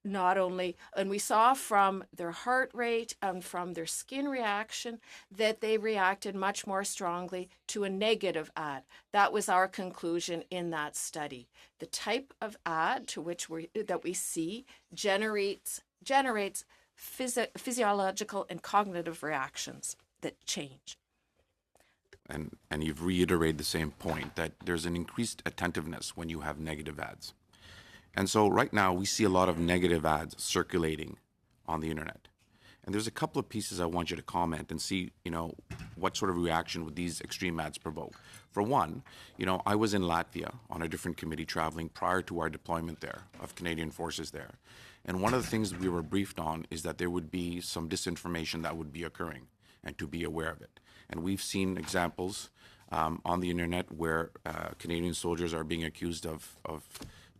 D: not only, and we saw from their heart rate and from their skin reaction that they reacted much more strongly to a negative ad. That was our conclusion in that study. The type of ad to which that we see generates physiological and cognitive reactions that change.
J: And you've reiterated the same point, that there's an increased attentiveness when you have negative ads. And so right now we see a lot of negative ads circulating on the internet. And there's a couple of pieces I want you to comment and see, what sort of reaction would these extreme ads provoke. For one, I was in Latvia on a different committee traveling prior to our deployment there of Canadian forces there. And one of the things we were briefed on is that there would be some disinformation that would be occurring and to be aware of it. And we've seen examples on the internet where Canadian soldiers are being accused of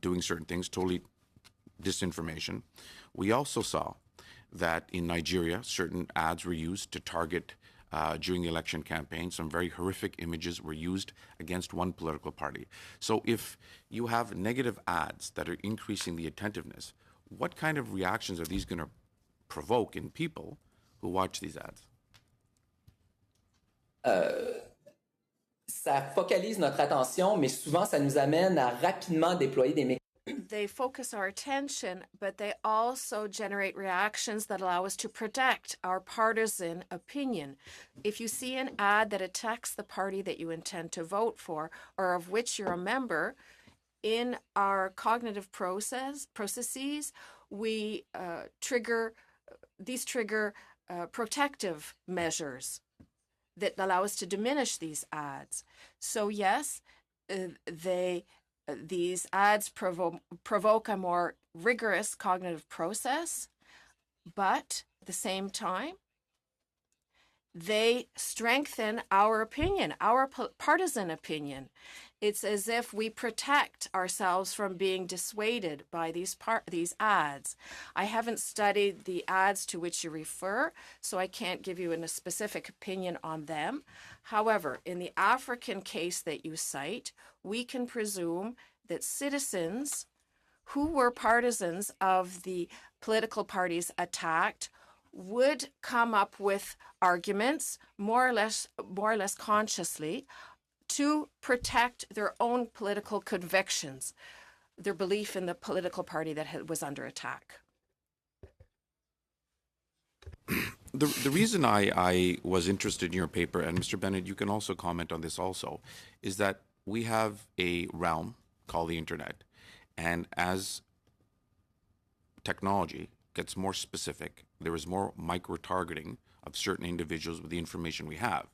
J: doing certain things, totally disinformation. We also saw that in Nigeria, certain ads were used to target during the election campaign. Some very horrific images were used against one political party. So if you have negative ads that are increasing the attentiveness, what kind of reactions are these going to provoke in people who watch these ads?
C: Ça focalise notre attention, mais souvent ça nous amène à rapidement déployer des mécanismes.
D: They focus our attention, but they also generate reactions that allow us to protect our partisan opinion. If you see an ad that attacks the party that you intend to vote for or of which you're a member, in our cognitive processes, we trigger protective measures that allow us to diminish these ads. So yes, these ads provoke a more rigorous cognitive process, but at the same time, they strengthen our opinion, our partisan opinion. It's as if we protect ourselves from being dissuaded by these ads. I haven't studied the ads to which you refer, so I can't give you a specific opinion on them. However, in the African case that you cite, we can presume that citizens who were partisans of the political parties attacked would come up with arguments more or less consciously to protect their own political convictions, their belief in the political party that was under attack.
J: The reason I was interested in your paper, and Mr. Bennett, you can also comment on this also, is that we have a realm called the internet, and as technology gets more specific, there is more micro-targeting of certain individuals with the information we have.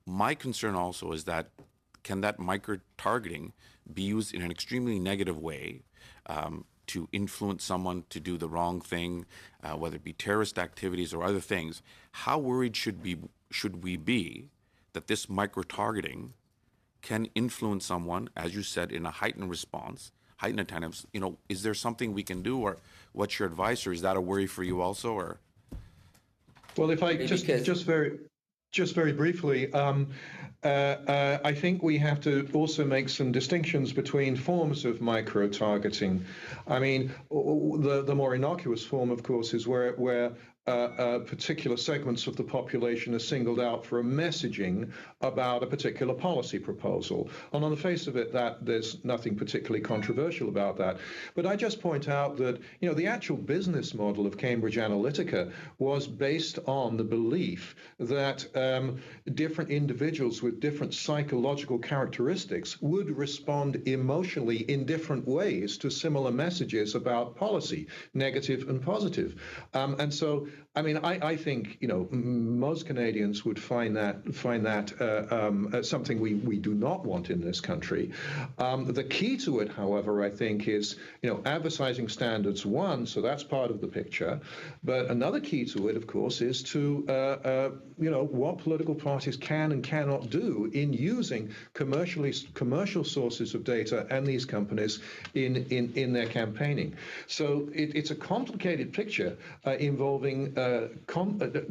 J: My concern also is that can that micro-targeting be used in an extremely negative way to influence someone to do the wrong thing, whether it be terrorist activities or other things? How worried should we be that this micro-targeting can influence someone, as you said, in a heightened response, heightened attentiveness? Is there something we can do, or what's your advice, or is that a worry for you also? Or
B: well, if I just very briefly. I think we have to also make some distinctions between forms of micro-targeting. I mean, the more innocuous form, of course, is where particular segments of the population are singled out for a messaging about a particular policy proposal. And on the face of it, there's nothing particularly controversial about that. But I just point out that, the actual business model of Cambridge Analytica was based on the belief that different individuals with different psychological characteristics would respond emotionally in different ways to similar messages about policy, negative and positive. And so, I mean, I think, most Canadians would find that something we do not want in this country. The key to it, however, I think is, advertising standards, one, so that's part of the picture. But another key to it, of course, is to, what political parties can and cannot do in using commercial sources of data and these companies in their campaigning. So it's a complicated picture involving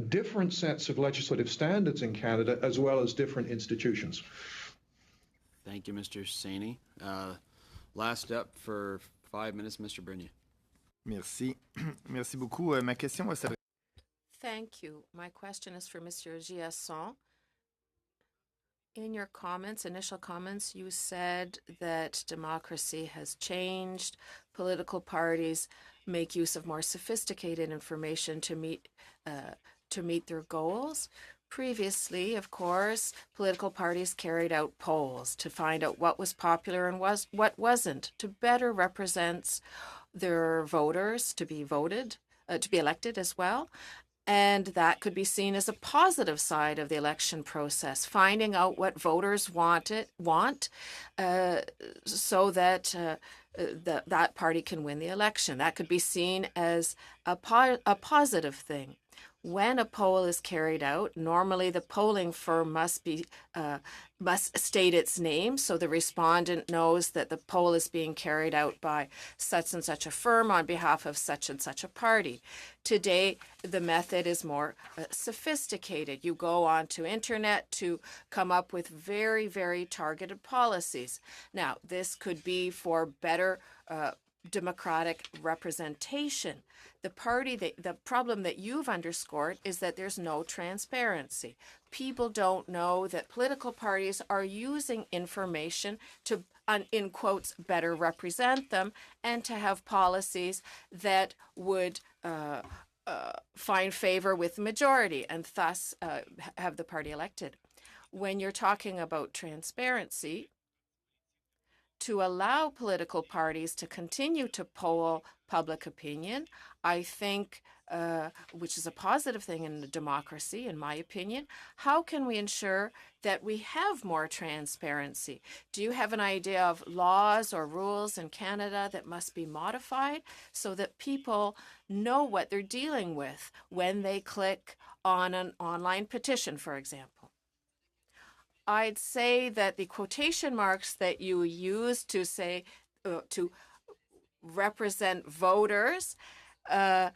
B: different sets of legislative standards in Canada, as well as different institutions.
A: Thank you, Mr. Saini. Last up for 5 minutes, Mr. Brunier.
K: Merci. Merci beaucoup. Ma question va s'adresser.
D: Thank you. My question is for Monsieur Giasson. In your comments, initial comments, you said that democracy has changed. Political parties make use of more sophisticated information to meet their goals. Previously, of course, political parties carried out polls to find out what was popular and what wasn't, to better represent their voters to be voted, to be elected as well. And that could be seen as a positive side of the election process, finding out what voters want, so that that party can win the election. That could be seen as a positive thing. When a poll is carried out, normally the polling firm must state its name, so the respondent knows that the poll is being carried out by such and such a firm on behalf of such and such a party. Today, the method is more sophisticated. You go onto internet to come up with very, very targeted policies. Now, this could be for better democratic representation. The problem that you've underscored is that there's no transparency. People don't know that political parties are using information to, in quotes, better represent them and to have policies that would find favor with the majority and thus have the party elected. When you're talking about transparency, to allow political parties to continue to poll public opinion, I think, which is a positive thing in a democracy, in my opinion, how can we ensure that we have more transparency? Do you have an idea of laws or rules in Canada that must be modified so that people know what they're dealing with when they click on an online petition, for example? I'd say that the quotation marks that you use to say, to represent voters are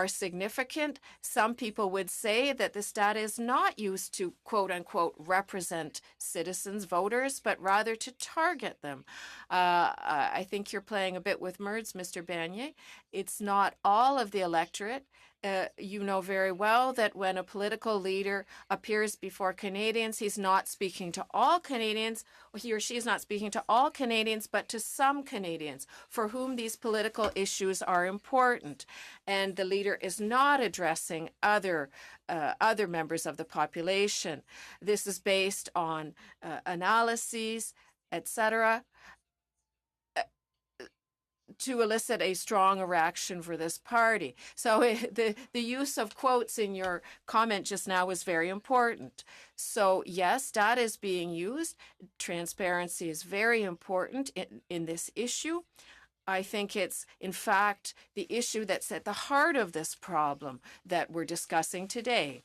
D: significant. Some people would say that this data is not used to, quote unquote, represent citizens, voters, but rather to target them. I think you're playing a bit with words, Mr. Banier. It's not all of the electorate. You know very well that when a political leader appears before Canadians, he's not speaking to all Canadians, or he or she is not speaking to all Canadians, but to some Canadians for whom these political issues are important. And the leader is not addressing other members of the population. This is based on analyses, etc., to elicit a strong reaction for this party. So the use of quotes in your comment just now was very important. So yes, data is being used. Transparency is very important in this issue. I think it's, in fact, the issue that's at the heart of this problem that we're discussing today.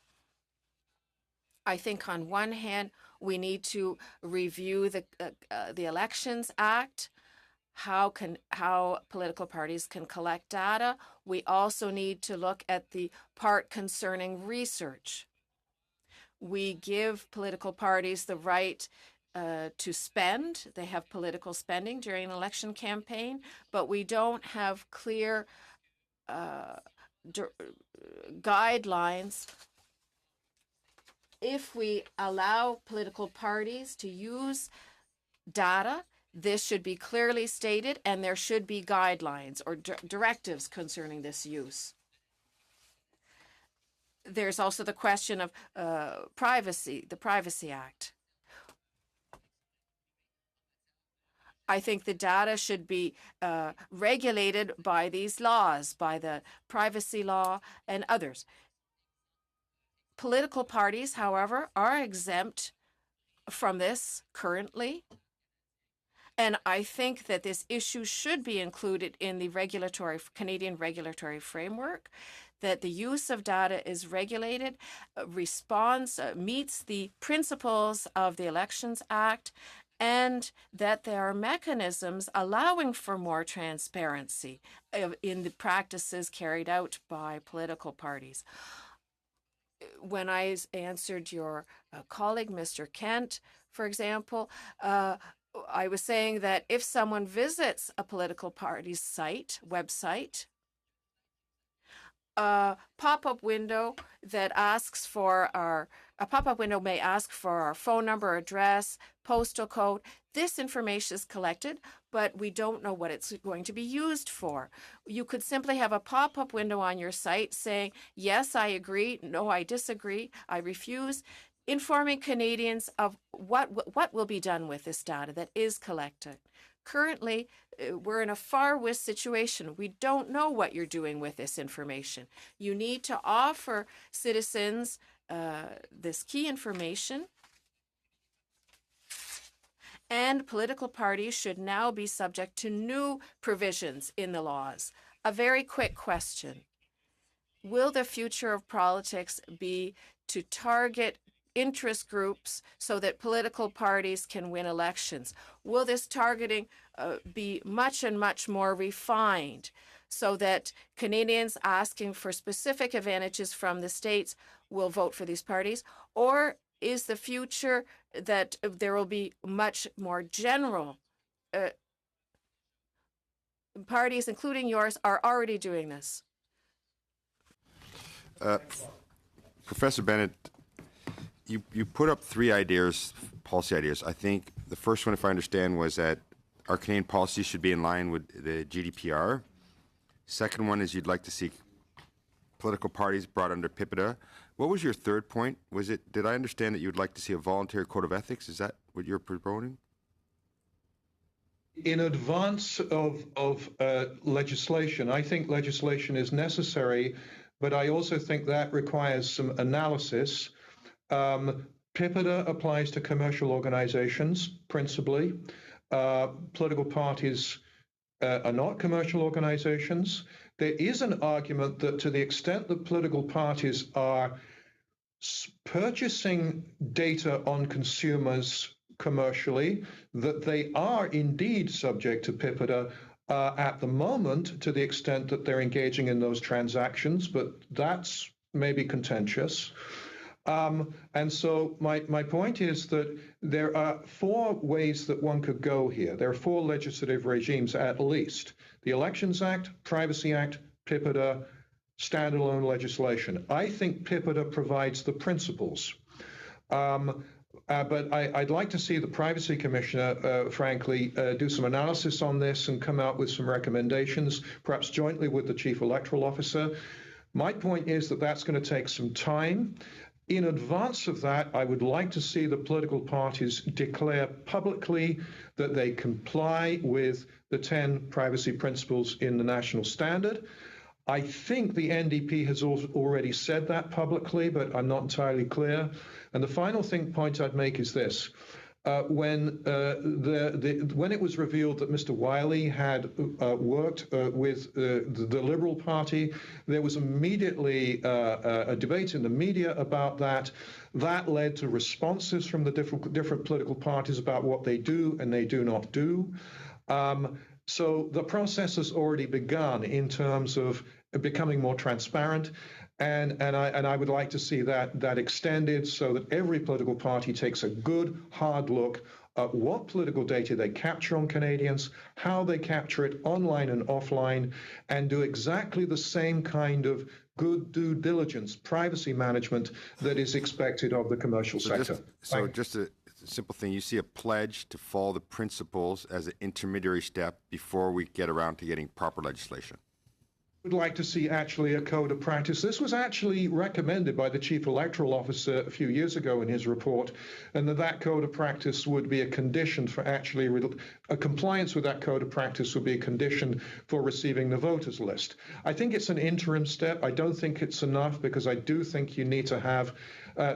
D: I think on one hand, we need to review the Elections Act, how political parties can collect data. We also need to look at the part concerning research. We give political parties the right to spend. They have political spending during an election campaign, but we don't have clear guidelines. If we allow political parties to use data, this should be clearly stated, and there should be guidelines or directives concerning this use. There's also the question of privacy, the Privacy Act. I think the data should be regulated by these laws, by the privacy law and others. Political parties, however, are exempt from this currently. And I think that this issue should be included in the Canadian regulatory framework, that the use of data is regulated, meets the principles of the Elections Act, and that there are mechanisms allowing for more transparency in the practices carried out by political parties. When I answered your colleague, Mr. Kent, for example, I was saying that if someone visits a political party's website, a pop-up window that asks for a pop-up window may ask for our phone number, address, postal code. This information is collected, but we don't know what it's going to be used for. You could simply have a pop-up window on your site saying, yes, I agree, no, I disagree, I refuse, informing Canadians of what will be done with this data that is collected. Currently, we're in a far worse situation. We don't know what you're doing with this information. You need to offer citizens this key information, and political parties should now be subject to new provisions in the laws. A very quick question. Will the future of politics be to target interest groups so that political parties can win elections? Will this targeting be much and much more refined so that Canadians asking for specific advantages from the states will vote for these parties? Or is the future that there will be much more general parties, including yours, are already doing this?
L: Professor Bennett, you put up three ideas, policy ideas. I think the first one, if I understand, was that our Canadian policy should be in line with the GDPR. Second one is you'd like to see political parties brought under PIPEDA. What was your third point? Did I understand that you'd like to see a voluntary code of ethics? Is that what you're promoting?
B: In advance of legislation, I think legislation is necessary, but I also think that requires some analysis. PIPEDA applies to commercial organizations, principally. Political parties are not commercial organizations. There is an argument that to the extent that political parties are purchasing data on consumers commercially, that they are indeed subject to PIPEDA at the moment to the extent that they're engaging in those transactions, but that's maybe contentious. And so my point is that there are four ways that one could go here. There are four legislative regimes at least: the Elections Act, Privacy Act, PIPEDA, standalone legislation. I think PIPEDA provides the principles. But I'd like to see the Privacy Commissioner, frankly, do some analysis on this and come out with some recommendations, perhaps jointly with the Chief Electoral Officer. My point is that that's going to take some time. In advance of that, I would like to see the political parties declare publicly that they comply with the 10 privacy principles in the national standard. I think the NDP has already said that publicly, but I'm not entirely clear. And the final point I'd make is this. When it was revealed that Mr. Wiley had worked with the Liberal Party, there was immediately a debate in the media about that. That led to responses from the different political parties about what they do and they do not do. So the process has already begun in terms of becoming more transparent. And I would like to see that extended so that every political party takes a good, hard look at what political data they capture on Canadians, how they capture it online and offline, and do exactly the same kind of good due diligence, privacy management that is expected of the commercial sector.
L: Just a simple thing, you see a pledge to follow the principles as an intermediary step before we get around to getting proper legislation.
B: Would like to see actually a code of practice. This was actually recommended by the Chief Electoral Officer a few years ago in his report, and that code of practice would be a condition for actually a compliance with that code of practice would be a condition for receiving the voters list. I think it's an interim step. I don't think it's enough because I do think you need to have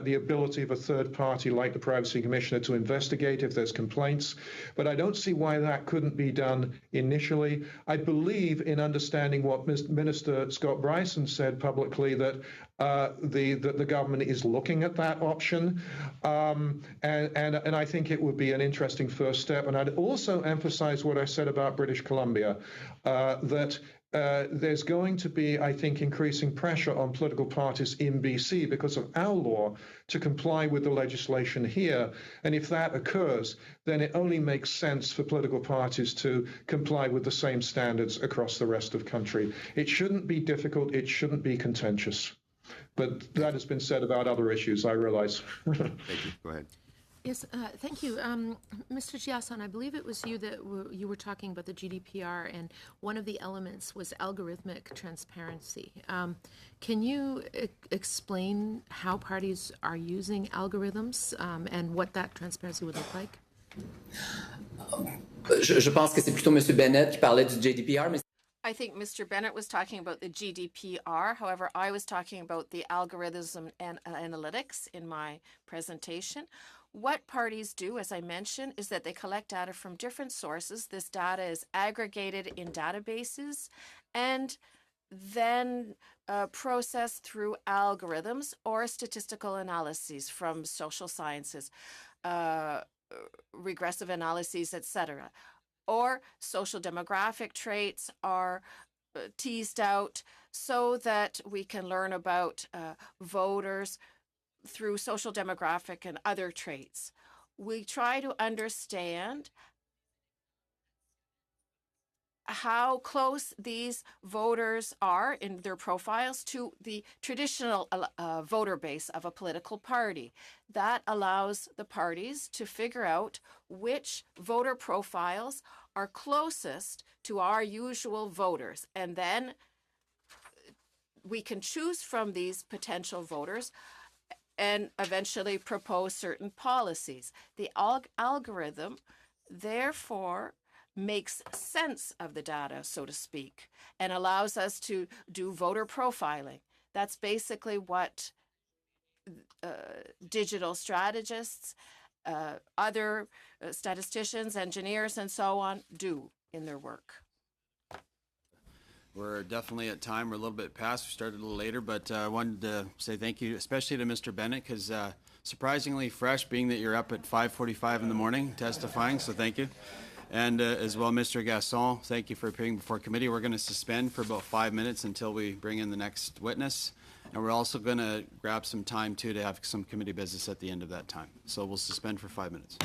B: the ability of a third party like the Privacy Commissioner to investigate if there's complaints. But I don't see why that couldn't be done initially. I believe in understanding what Minister Scott Bryson said publicly, that the government is looking at that option. And I think it would be an interesting first step. And I'd also emphasize what I said about British Columbia, that there's going to be, I think, increasing pressure on political parties in BC because of our law to comply with the legislation here. And if that occurs, then it only makes sense for political parties to comply with the same standards across the rest of the country. It shouldn't be difficult. It shouldn't be contentious. But that has been said about other issues, I realize.
L: Thank you. Go ahead.
D: Yes, thank you. Mr. Giasson, I believe it was you that you were talking about the GDPR, and one of the elements was algorithmic transparency. Can you explain how parties are using algorithms and what that transparency would look like?
C: Je pense que c'est plutôt M. Bennett qui parlait du GDPR, mais
D: I think Mr. Bennett was talking about the GDPR. However, I was talking about the algorithms and analytics in my presentation. What parties do, as I mentioned, is that they collect data from different sources. This data is aggregated in databases and then processed through algorithms or statistical analyses from social sciences, regressive analyses, etc. Or social demographic traits are teased out so that we can learn about voters through social demographic and other traits. We try to understand how close these voters are in their profiles to the traditional voter base of a political party. That allows the parties to figure out which voter profiles are closest to our usual voters. And then we can choose from these potential voters and eventually propose certain policies. The algorithm, therefore, makes sense of the data, so to speak, and allows us to do voter profiling. That's basically what digital strategists, other statisticians, engineers, and so on do in their work.
A: We're definitely at time. We're a little bit past. We started a little later, but I wanted to say thank you, especially to Mr. Bennett, because surprisingly fresh, being that you're up at 5:45 in the morning testifying, so thank you. And as well, Mr. Gasson, thank you for appearing before committee. We're going to suspend for about 5 minutes until we bring in the next witness. And we're also going to grab some time, too, to have some committee business at the end of that time. So we'll suspend for 5 minutes.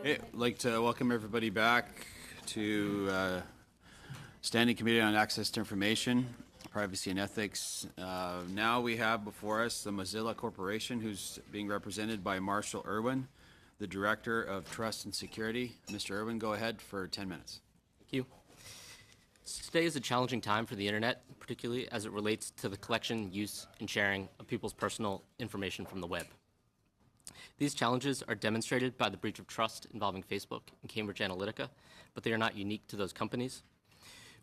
A: Hey, I'd like to welcome everybody back to Standing Committee on Access to Information, Privacy and Ethics. Now we have before us the Mozilla Corporation, who's being represented by Marshall Irwin, the Director of Trust and Security. Mr. Irwin, go ahead for 10 minutes.
M: Thank you. Today is a challenging time for the internet, particularly as it relates to the collection, use, and sharing of people's personal information from the web. These challenges are demonstrated by the breach of trust involving Facebook and Cambridge Analytica, but they are not unique to those companies.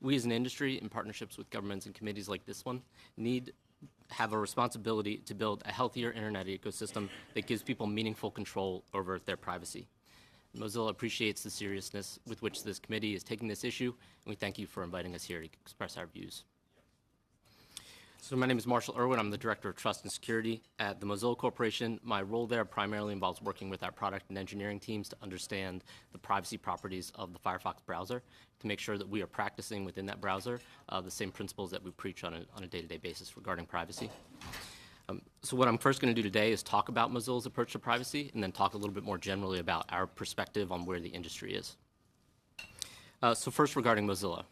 M: We as an industry, in partnerships with governments and committees like this one, have a responsibility to build a healthier internet ecosystem that gives people meaningful control over their privacy. Mozilla appreciates the seriousness with which this committee is taking this issue, and we thank you for inviting us here to express our views. So my name is Marshall Irwin. I'm the Director of Trust and Security at the Mozilla Corporation. My role there primarily involves working with our product and engineering teams to understand the privacy properties of the Firefox browser to make sure that we are practicing within that browser the same principles that we preach on a day-to-day basis regarding privacy. So what I'm first going to do today is talk about Mozilla's approach to privacy and then talk a little bit more generally about our perspective on where the industry is. So first regarding Mozilla.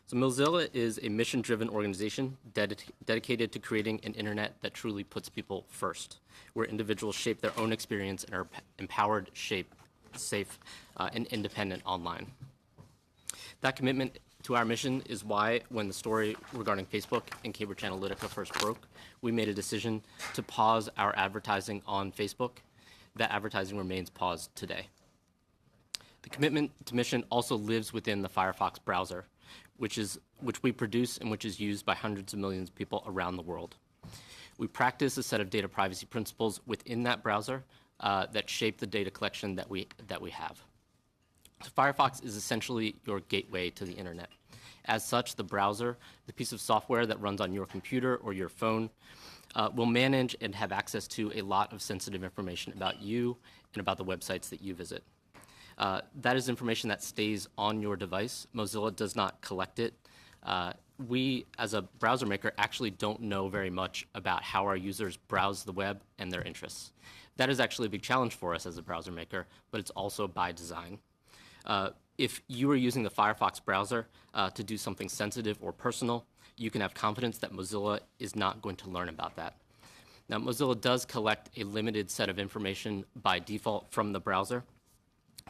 M: So Mozilla is a mission-driven organization dedicated to creating an internet that truly puts people first, where individuals shape their own experience and are empowered, safe, and independent online. That commitment to our mission is why, when the story regarding Facebook and Cambridge Analytica first broke, we made a decision to pause our advertising on Facebook. That advertising remains paused today. The commitment to mission also lives within the Firefox browser, which we produce and which is used by hundreds of millions of people around the world. We practice a set of data privacy principles within that browser that shape the data collection that we have. So Firefox is essentially your gateway to the internet. As such, the browser, the piece of software that runs on your computer or your phone, will manage and have access to a lot of sensitive information about you and about the websites that you visit. That is information that stays on your device. Mozilla does not collect it. We, as a browser maker, actually don't know very much about how our users browse the web and their interests. That is actually a big challenge for us as a browser maker, but it's also by design. If you are using the Firefox browser to do something sensitive or personal, you can have confidence that Mozilla is not going to learn about that. Now, Mozilla does collect a limited set of information by default from the browser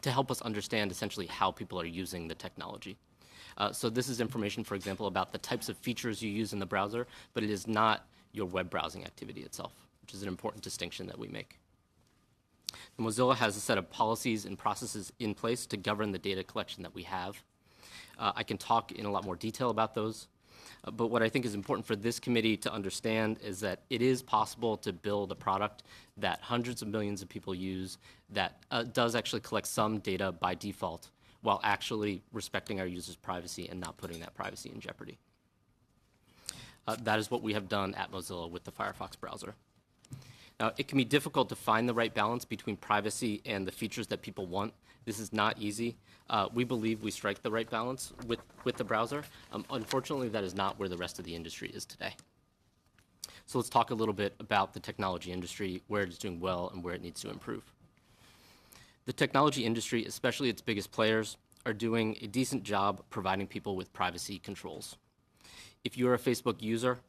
M: to help us understand essentially how people are using the technology. So this is information, for example, about the types of features you use in the browser, but it is not your web browsing activity itself, which is an important distinction that we make. Mozilla has a set of policies and processes in place to govern the data collection that we have. I can talk in a lot more detail about those, but what I think is important for this committee to understand is that it is possible to build a product that hundreds of millions of people use that does actually collect some data by default while actually respecting our users' privacy and not putting that privacy in jeopardy. That is what we have done at Mozilla with the Firefox browser. Now, it can be difficult to find the right balance between privacy and the features that people want. This is not easy. We believe we strike the right balance with the browser. Unfortunately, that is not where the rest of the industry is today. So let's talk a little bit about the technology industry, where it is doing well and where it needs to improve. The technology industry, especially its biggest players, are doing a decent job providing people with privacy controls. If you're a Facebook user,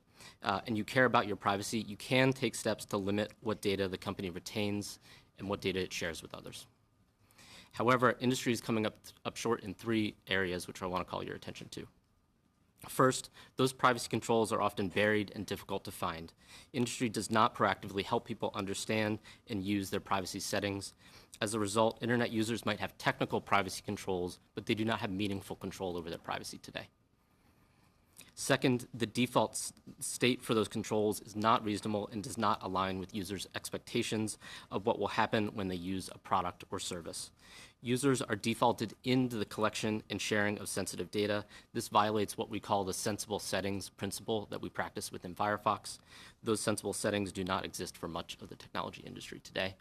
M: and you care about your privacy, you can take steps to limit what data the company retains and what data it shares with others. However, industry is coming up short in 3 areas which I want to call your attention to. First, those privacy controls are often buried and difficult to find. Industry does not proactively help people understand and use their privacy settings. As a result, internet users might have technical privacy controls, but they do not have meaningful control over their privacy today. Second, the default state for those controls is not reasonable and does not align with users' expectations of what will happen when they use a product or service. Users are defaulted into the collection and sharing of sensitive data. This violates what we call the sensible settings principle that we practice within Firefox. Those sensible settings do not exist for much of the technology industry today.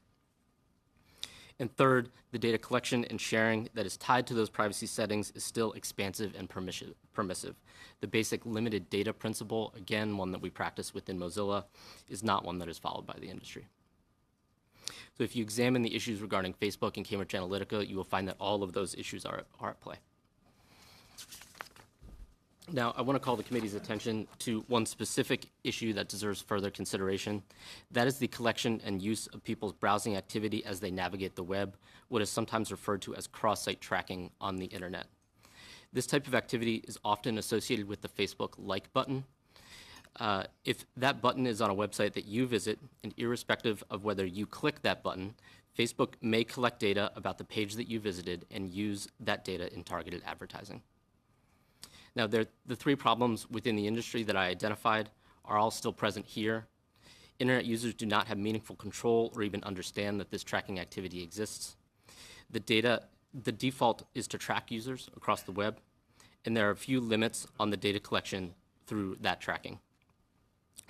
M: And third, the data collection and sharing that is tied to those privacy settings is still expansive and permissive. The basic limited data principle, again, one that we practice within Mozilla, is not one that is followed by the industry. So if you examine the issues regarding Facebook and Cambridge Analytica, you will find that all of those issues are at play. Now, I want to call the committee's attention to one specific issue that deserves further consideration. That is the collection and use of people's browsing activity as they navigate the web, what is sometimes referred to as cross-site tracking on the internet. This type of activity is often associated with the Facebook like button. If that button is on a website that you visit, and irrespective of whether you click that button, Facebook may collect data about the page that you visited and use that data in targeted advertising. Now, the three problems within the industry that I identified are all still present here. Internet users do not have meaningful control or even understand that this tracking activity exists. The default is to track users across the web, and there are a few limits on the data collection through that tracking.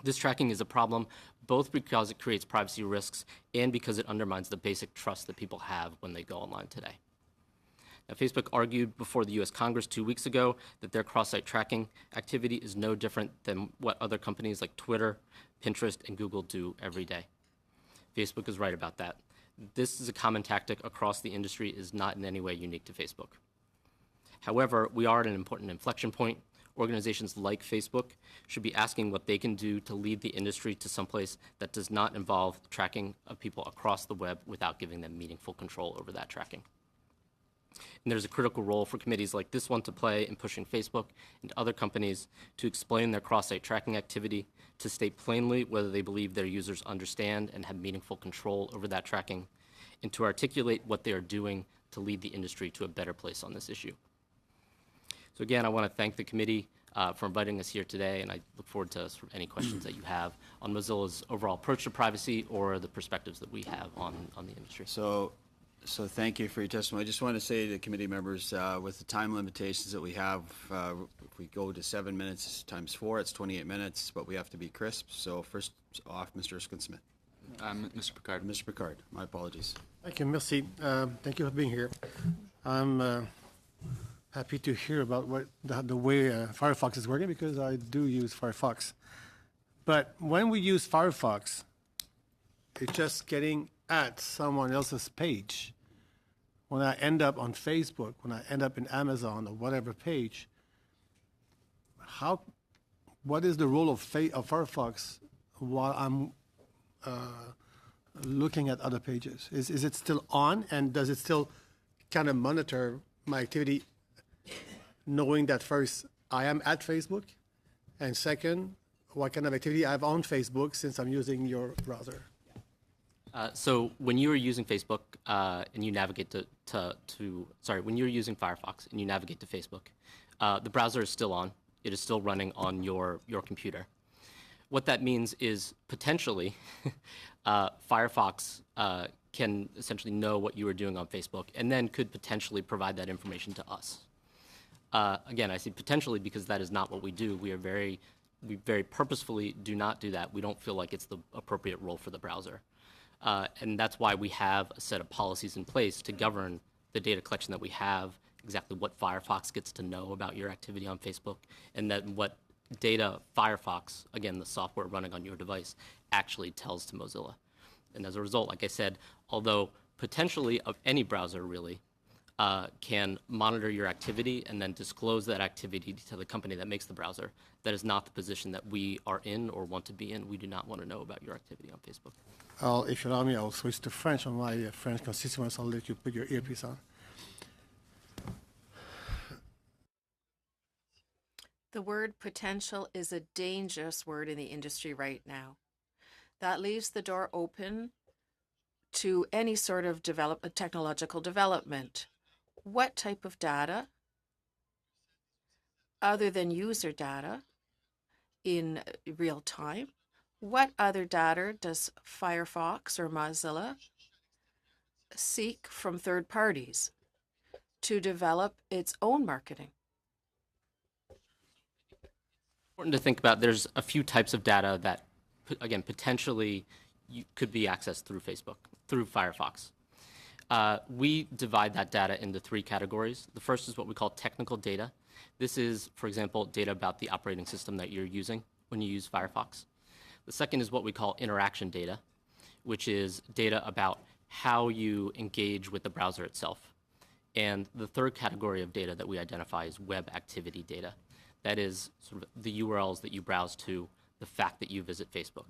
M: This tracking is a problem both because it creates privacy risks and because it undermines the basic trust that people have when they go online today. Now, Facebook argued before the US Congress 2 weeks ago that their cross-site tracking activity is no different than what other companies like Twitter, Pinterest, and Google do every day. Facebook is right about that. This is a common tactic across the industry, is not in any way unique to Facebook. However, we are at an important inflection point. Organizations like Facebook should be asking what they can do to lead the industry to someplace that does not involve tracking of people across the web without giving them meaningful control over that tracking. And there's a critical role for committees like this one to play in pushing Facebook and other companies to explain their cross-site tracking activity, to state plainly whether they believe their users understand and have meaningful control over that tracking, and to articulate what they are doing to lead the industry to a better place on this issue. So again, I want to thank the committee for inviting us here today, and I look forward to any questions that you have on Mozilla's overall approach to privacy or the perspectives that we have on the industry.
A: So thank you for your testimony. I just want to say to committee members, with the time limitations that we have, if we go to 7 minutes times 4, it's 28 minutes, but we have to be crisp. So first off, Mr. Erskine-Smith.
E: Mr. Picard.
A: Mr. Picard, my apologies.
N: Thank you, merci. Thank you for being here. I'm happy to hear about what the way Firefox is working, because I do use Firefox. But when we use Firefox, it's just getting at someone else's page. When I end up on Facebook, when I end up in Amazon or whatever page, what is the role of Firefox while I'm looking at other pages? Is it still on, and does it still kind of monitor my activity, knowing that first, I am at Facebook, and second, what kind of activity I have on Facebook since I'm using your browser?
M: So when you are using Facebook and you navigate when you're using Firefox and you navigate to Facebook, the browser is still on. It is still running on your computer. What that means is potentially Firefox can essentially know what you are doing on Facebook and then could potentially provide that information to us. Again, I say potentially because that is not what we do. We very purposefully do not do that. We don't feel like it's the appropriate role for the browser. And that's why we have a set of policies in place to govern the data collection that we have, exactly what Firefox gets to know about your activity on Facebook, and then what data Firefox, again, the software running on your device, actually tells to Mozilla. And as a result, like I said, although potentially of any browser really can monitor your activity and then disclose that activity to the company that makes the browser, that is not the position that we are in or want to be in. We do not want to know about your activity on Facebook.
N: If you allow me, I'll switch to French on my French constituents. I'll let you put your earpiece on.
D: The word potential is a dangerous word in the industry right now. That leaves the door open to any sort of technological development. What type of data, other than user data in real time, what other data does Firefox or Mozilla seek from third parties to develop its own marketing?
M: Important to think about. There's a few types of data that, again, potentially could be accessed through Firefox. We divide that data into 3 categories. The first is what we call technical data. This is, for example, data about the operating system that you're using when you use Firefox. The second is what we call interaction data, which is data about how you engage with the browser itself. And the third category of data that we identify is web activity data. That is sort of the URLs that you browse to, the fact that you visit Facebook.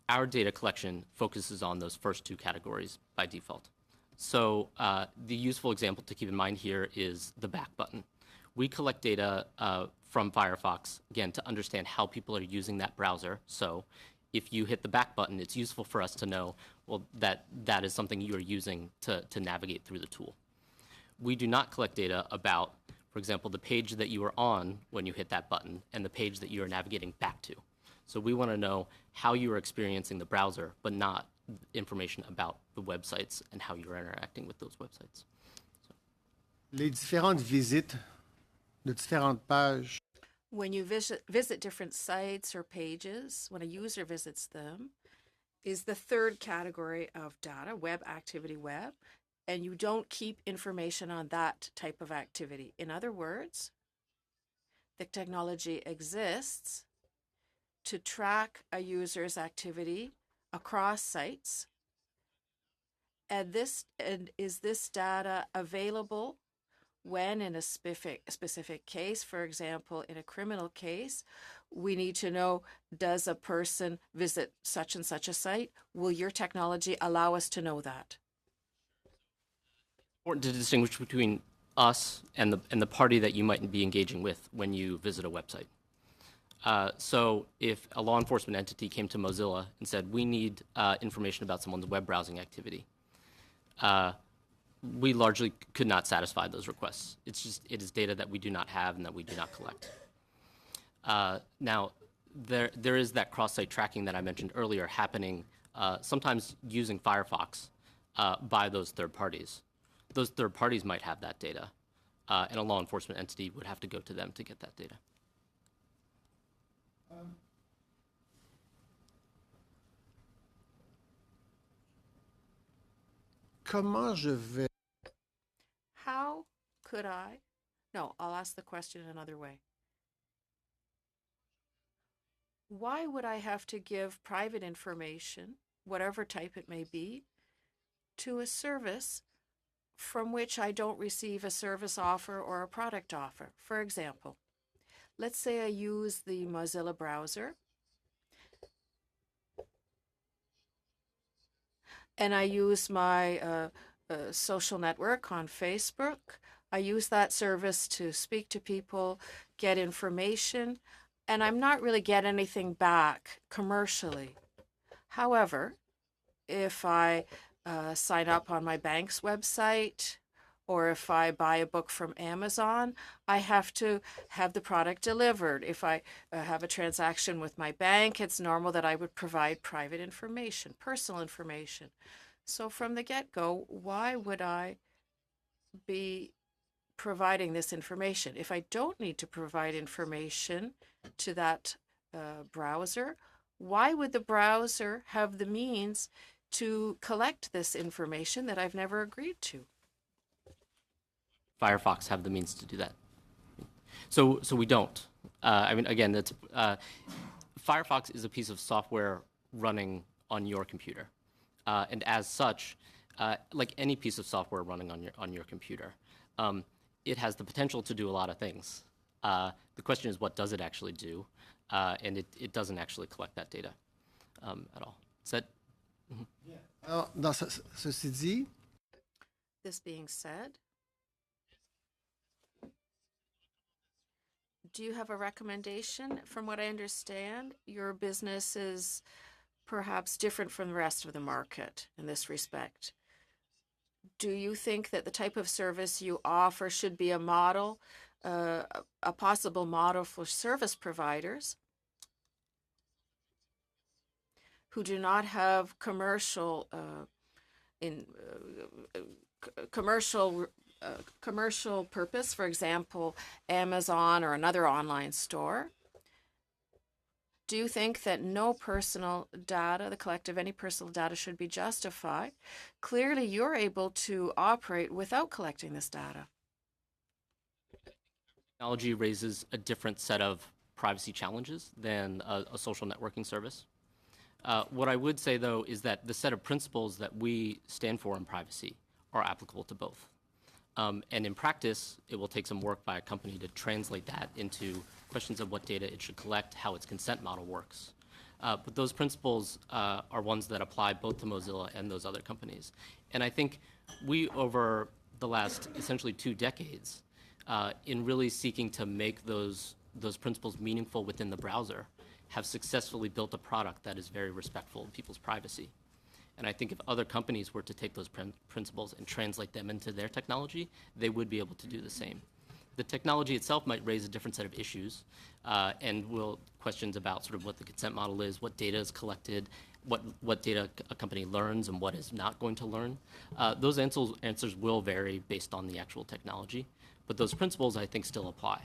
M: Our data collection focuses on those first two categories by default. So the useful example to keep in mind here is the back button. We collect data from Firefox, again, to understand how people are using that browser. So if you hit the back button, it's useful for us to know, well, that is something you are using to navigate through the tool. We do not collect data about, for example, the page that you are on when you hit that button and the page that you are navigating back to. So we want to know how you are experiencing the browser, but not information about the websites and how you're interacting with those websites.
N: Les différentes visites de différentes pages.
D: When you visit different sites or pages, when a user visits them, is the third category of data, web activity web, and you don't keep information on that type of activity. In other words, the technology exists to track a user's activity across sites. And is this data available when in a specific case, for example, in a criminal case, we need to know, does a person visit such and such a site? Will your technology allow us to know that?
M: Important to distinguish between us and the party that you might be engaging with when you visit a website. So if a law enforcement entity came to Mozilla and said, we need information about someone's web browsing activity, we largely could not satisfy those requests. It is data that we do not have and that we do not collect. Now, there is that cross-site tracking that I mentioned earlier happening, sometimes using Firefox by those third parties. Those third parties might have that data, and a law enforcement entity would have to go to them to get that data.
N: Comment je vais...
D: How could I? No, I'll ask the question another way. Why would I have to give private information, whatever type it may be, to a service from which I don't receive a service offer or a product offer? For example, let's say I use the Mozilla browser and I use my social network on Facebook. I use that service to speak to people, get information, and I'm not really getting anything back commercially. However, if I sign up on my bank's website, or if I buy a book from Amazon, I have to have the product delivered. If I have a transaction with my bank, it's normal that I would provide private information, personal information. So from the get-go, why would I be providing this information? If I don't need to provide information to that browser, why would the browser have the means to collect this information that I've never agreed to?
M: Firefox have the means to do that. So we don't. I mean, again, that's, Firefox is a piece of software running on your computer. And as such, like any piece of software running on your computer, it has the potential to do a lot of things. The question is, what does it actually do? And it doesn't actually collect that data at all. Is that? Mm-hmm.
N: Yeah. Alors, dans ceci dit,
D: this being said, do you have a recommendation? From what I understand, your business is perhaps different from the rest of the market in this respect. Do you think that the type of service you offer should be a model, a possible model for service providers who do not have commercial purpose, for example, Amazon or another online store? Do you think that no personal data, the collective any personal data, should be justified? Clearly, you're able to operate without collecting this data.
M: Technology raises a different set of privacy challenges than a social networking service. What I would say, though, is that the set of principles that we stand for in privacy are applicable to both. And in practice, it will take some work by a company to translate that into questions of what data it should collect, how its consent model works. But those principles are ones that apply both to Mozilla and those other companies. And I think we, over the last essentially 2 decades, in really seeking to make those principles meaningful within the browser, have successfully built a product that is very respectful of people's privacy. And I think if other companies were to take those principles and translate them into their technology, they would be able to do the same. The technology itself might raise a different set of issues and will questions about sort of what the consent model is, what data is collected, what data a company learns and what is not going to learn. Those answers will vary based on the actual technology, but those principles I think still apply.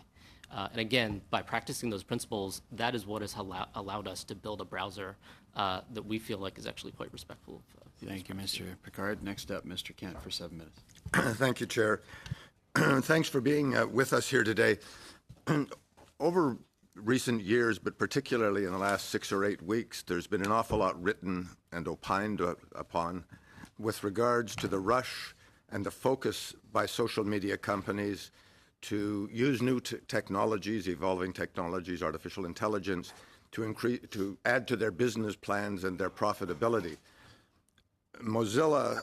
M: And again, by practicing those principles, that is what has allowed us to build a browser that we feel like is actually quite respectful of
A: Thank you, Mr. Picard. Next up, Mr. Kent for 7 minutes.
G: Thank you, Chair. Thanks for being with us here today. Over recent years, but particularly in the last 6 or 8 weeks, there's been an awful lot written and opined upon with regards to the rush and the focus by social media companies to use new technologies, evolving technologies, artificial intelligence, to add to their business plans and their profitability. Mozilla,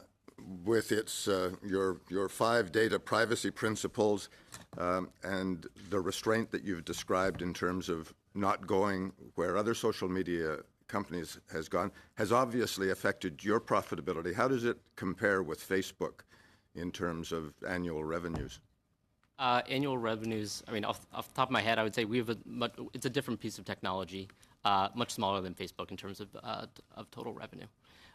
G: with its your 5 data privacy principles and the restraint that you've described in terms of not going where other social media companies has obviously affected your profitability. How does it compare with Facebook in terms of annual revenues?
M: Annual revenues, I mean, off the top of my head, I would say it's a different piece of technology, much smaller than Facebook in terms of total revenue.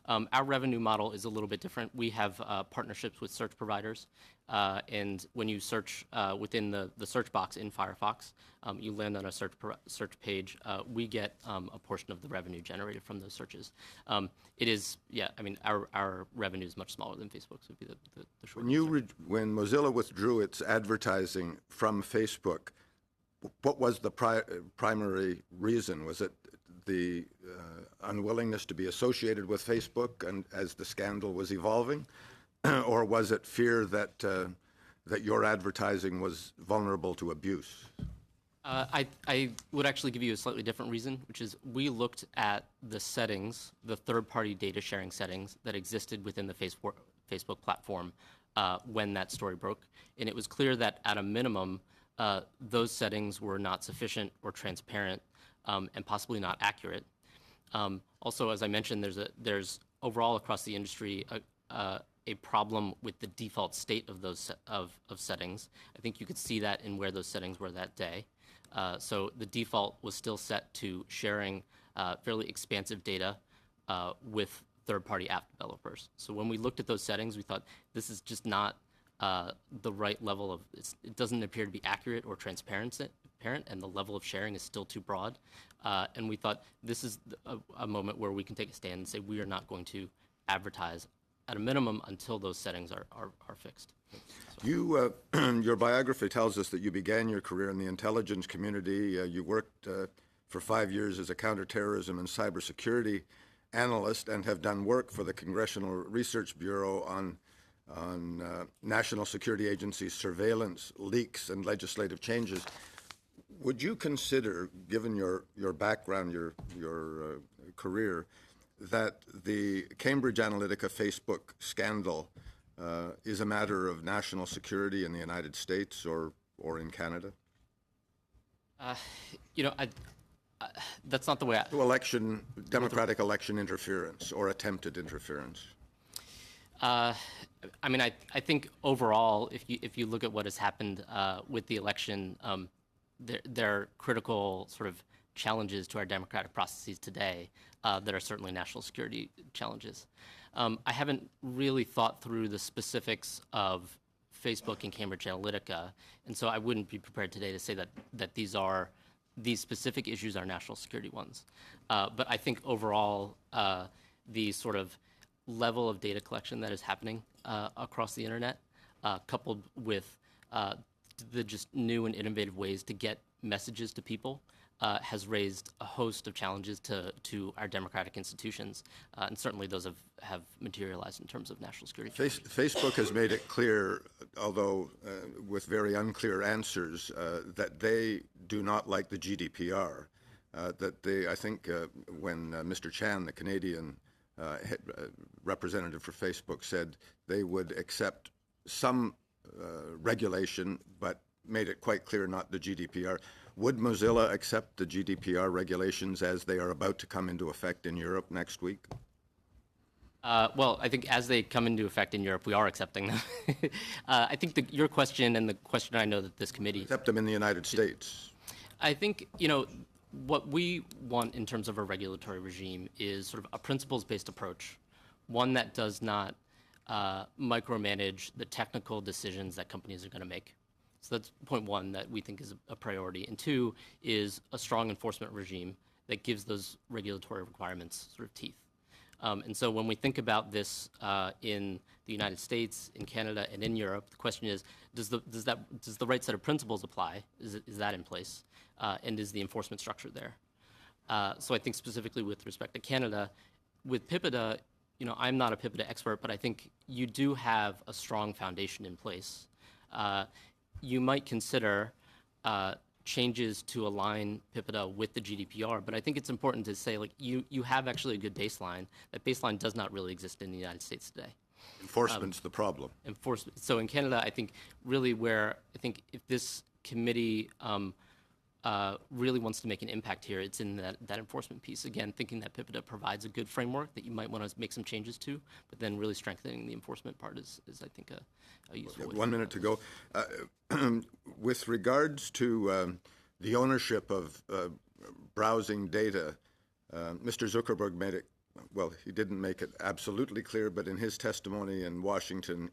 M: Our revenue model is a little bit different. We have partnerships with search providers, and when you search within the search box in Firefox, you land on a search page. We get a portion of the revenue generated from those searches. It is, yeah, I mean, our revenue is much smaller than Facebook's would be the short answer.
G: When Mozilla withdrew its advertising from Facebook, what was the primary reason? Was it the unwillingness to be associated with Facebook and as the scandal was evolving? Or was it fear that that your advertising was vulnerable to abuse?
M: I would actually give you a slightly different reason, which is we looked at the settings, the third-party data sharing settings that existed within the Facebook platform when that story broke, and it was clear that at a minimum, those settings were not sufficient or transparent and possibly not accurate. Also, as I mentioned, there's overall across the industry a problem with the default state of those of settings. I think you could see that in where those settings were that day. So the default was still set to sharing fairly expansive data with third-party app developers. So when we looked at those settings, we thought this is just not the right level of, it doesn't appear to be accurate or transparent, and the level of sharing is still too broad. And we thought this is a moment where we can take a stand and say we are not going to advertise at a minimum until those settings are fixed.
G: You, your biography tells us that you began your career in the intelligence community. You worked for 5 years as a counterterrorism and cybersecurity analyst and have done work for the Congressional Research Bureau on national security agencies' surveillance, leaks, and legislative changes. Would you consider, given your background, your career, that the Cambridge Analytica Facebook scandal is a matter of national security in the United States or in Canada?
M: You know, that's not the way
G: Democratic election interference or attempted interference.
M: I mean, I think overall, if you look at what has happened with the election, there are critical sort of challenges to our democratic processes today that are certainly national security challenges. I haven't really thought through the specifics of Facebook and Cambridge Analytica, and so I wouldn't be prepared today to say that these specific issues are national security ones. But I think overall, the sort of level of data collection that is happening across the internet, coupled with the just new and innovative ways to get messages to people has raised a host of challenges to our democratic institutions, and certainly those have materialized in terms of national security.
G: Facebook has made it clear, although with very unclear answers, that they do not like the GDPR. I think when Mr. Chan, the Canadian representative for Facebook, said they would accept some regulation, but made it quite clear not the GDPR. Would Mozilla accept the GDPR regulations as they are about to come into effect in Europe next week?
M: Well, I think as they come into effect in Europe, we are accepting them. I think your question and the question I know that this committee...
G: Accept them in the United States.
M: I think, what we want in terms of a regulatory regime is sort of a principles-based approach, one that does not micromanage the technical decisions that companies are going to make. So that's point one that we think is a priority. And two is a strong enforcement regime that gives those regulatory requirements sort of teeth. And so when we think about this in the United States, in Canada, and in Europe, the question is, does the right set of principles apply? Is that in place? And is the enforcement structure there? So I think specifically with respect to Canada, with PIPEDA, I'm not a PIPEDA expert, but I think you do have a strong foundation in place. You might consider changes to align PIPEDA with the GDPR, but I think it's important to say, you have actually a good baseline. That baseline does not really exist in the United States today.
G: Enforcement's the problem.
M: Enforcement. So in Canada, I think really if this committee really wants to make an impact here, it's in that enforcement piece. Again, thinking that PIPEDA provides a good framework that you might want to make some changes to, but then really strengthening the enforcement part is I think, a useful way.
G: 1 minute to go. With regards to the ownership of browsing data, Mr. Zuckerberg made it, well, he didn't make it absolutely clear, but in his testimony in Washington,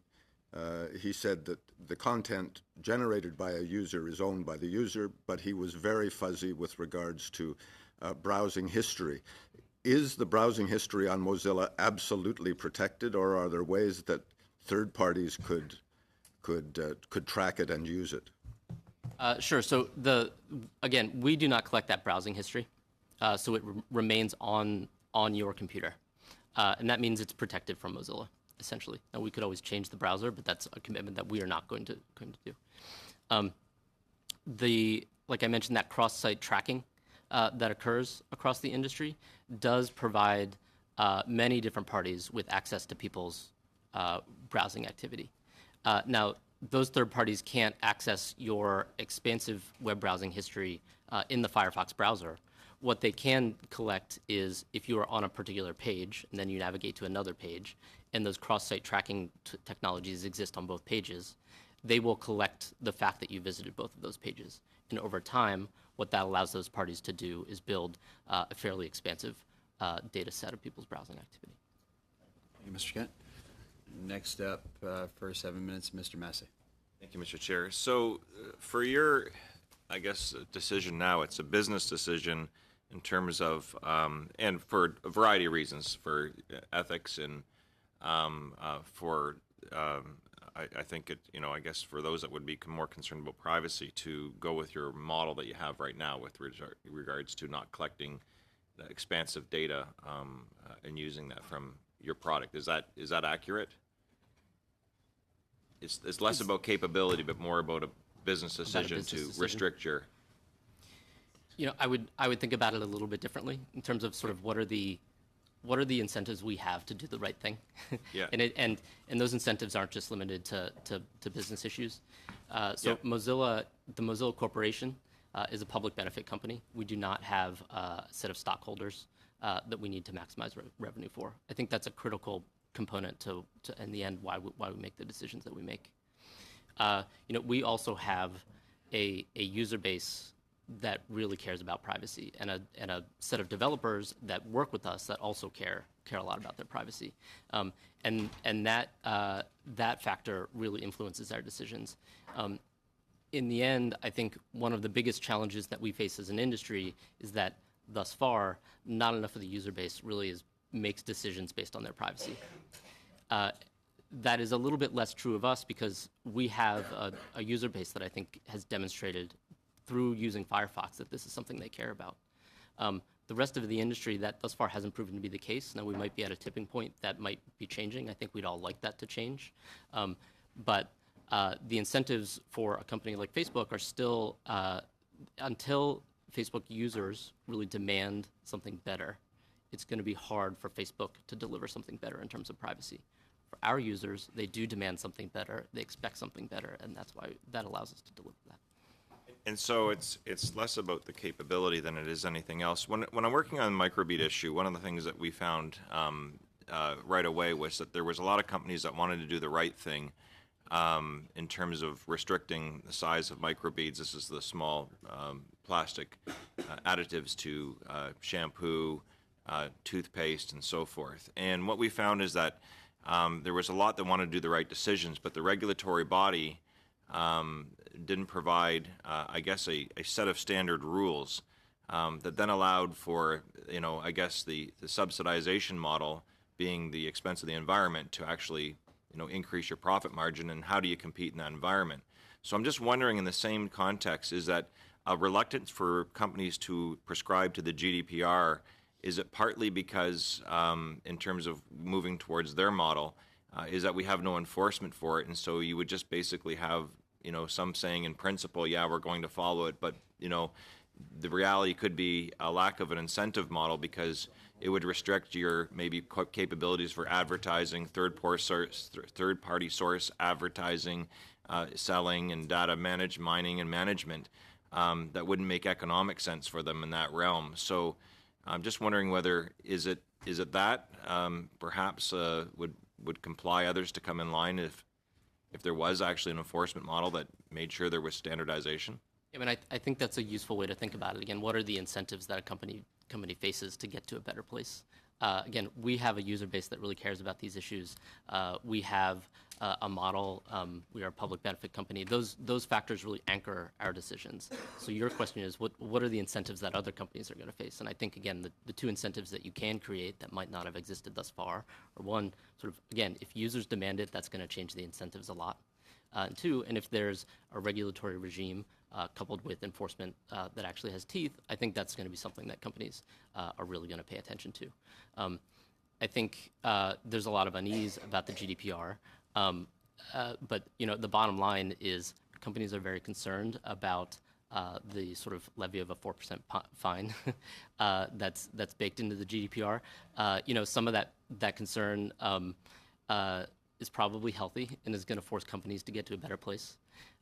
G: he said that the content generated by a user is owned by the user, but he was very fuzzy with regards to browsing history. Is the browsing history on Mozilla absolutely protected, or are there ways that third parties could track it and use it?
M: Sure. So again, we do not collect that browsing history, so it remains on your computer, and that means it's protected from Mozilla, essentially. Now, we could always change the browser, but that's a commitment that we are not going to do. Like I mentioned, that cross-site tracking that occurs across the industry does provide many different parties with access to people's browsing activity. Now, those third parties can't access your expansive web browsing history in the Firefox browser. What they can collect is if you are on a particular page and then you navigate to another page, and those cross-site tracking technologies exist on both pages, they will collect the fact that you visited both of those pages. And over time, what that allows those parties to do is build a fairly expansive data set of people's browsing activity.
A: Thank you, Mr. Kent. Next up for 7 minutes, Mr. Massey.
I: Thank you, Mr. Chair. So for your, I guess, decision now, it's a business decision in terms of, and for a variety of reasons, for ethics and I think it, I guess for those that would be more concerned about privacy, to go with your model that you have right now with regards to not collecting expansive data and using that from your product. Is that accurate? It's less about capability, but more about a business decision to restrict your.
M: I would think about it a little bit differently in terms of sort of what are the incentives we have to do the right thing.
I: Yeah.
M: and those incentives aren't just limited to business issues. So
I: Yeah.
M: The Mozilla Corporation is a public benefit company. We do not have a set of stockholders that we need to maximize revenue for. I think that's a critical component to in the end why we make the decisions that we make. We also have a user base that really cares about privacy, and a set of developers that work with us that also care a lot about their privacy, and that factor really influences our decisions. In the end, I think one of the biggest challenges that we face as an industry is that thus far, not enough of the user base really makes decisions based on their privacy. That is a little bit less true of us because we have a user base that I think has demonstrated through using Firefox that this is something they care about. The rest of the industry, that thus far hasn't proven to be the case. Now we might be at a tipping point that might be changing. I think we'd all like that to change. But the incentives for a company like Facebook are still, until Facebook users really demand something better, it's going to be hard for Facebook to deliver something better in terms of privacy. For our users, they do demand something better, they expect something better, and that's why that allows us to deliver that.
I: And so it's less about the capability than it is anything else. When I'm working on the microbead issue, one of the things that we found right away was that there was a lot of companies that wanted to do the right thing in terms of restricting the size of microbeads. This is the small plastic additives to shampoo, toothpaste, and so forth. And what we found is that there was a lot that wanted to do the right decisions, but the regulatory body didn't provide, I guess, a set of standard rules that then allowed for, I guess the subsidization model being the expense of the environment to actually, increase your profit margin, and how do you compete in that environment? So I'm just wondering, in the same context, is that a reluctance for companies to prescribe to the GDPR, is it partly because, in terms of moving towards their model, is that we have no enforcement for it, and so you would just basically have some saying in principle, yeah, we're going to follow it, but, the reality could be a lack of an incentive model because it would restrict your maybe capabilities for advertising, third-party source advertising, selling, and data mining and management that wouldn't make economic sense for them in that realm. So I'm just wondering whether is it that perhaps would comply others to come in line if there was actually an enforcement model that made sure there was standardization?
M: I mean, I think that's a useful way to think about it. Again, what are the incentives that a company faces to get to a better place? Again, we have a user base that really cares about these issues. We have a model. We are a public benefit company. Those factors really anchor our decisions. So your question is, what are the incentives that other companies are going to face? And I think, again, the two incentives that you can create that might not have existed thus far are, one, sort of, again, if users demand it, that's going to change the incentives a lot. And two, and if there's a regulatory regime coupled with enforcement that actually has teeth, I think that's going to be something that companies are really going to pay attention to. I think there's a lot of unease about the GDPR, but the bottom line is companies are very concerned about the sort of levy of a 4% fine that's baked into the GDPR. Some of that concern is probably healthy and is going to force companies to get to a better place.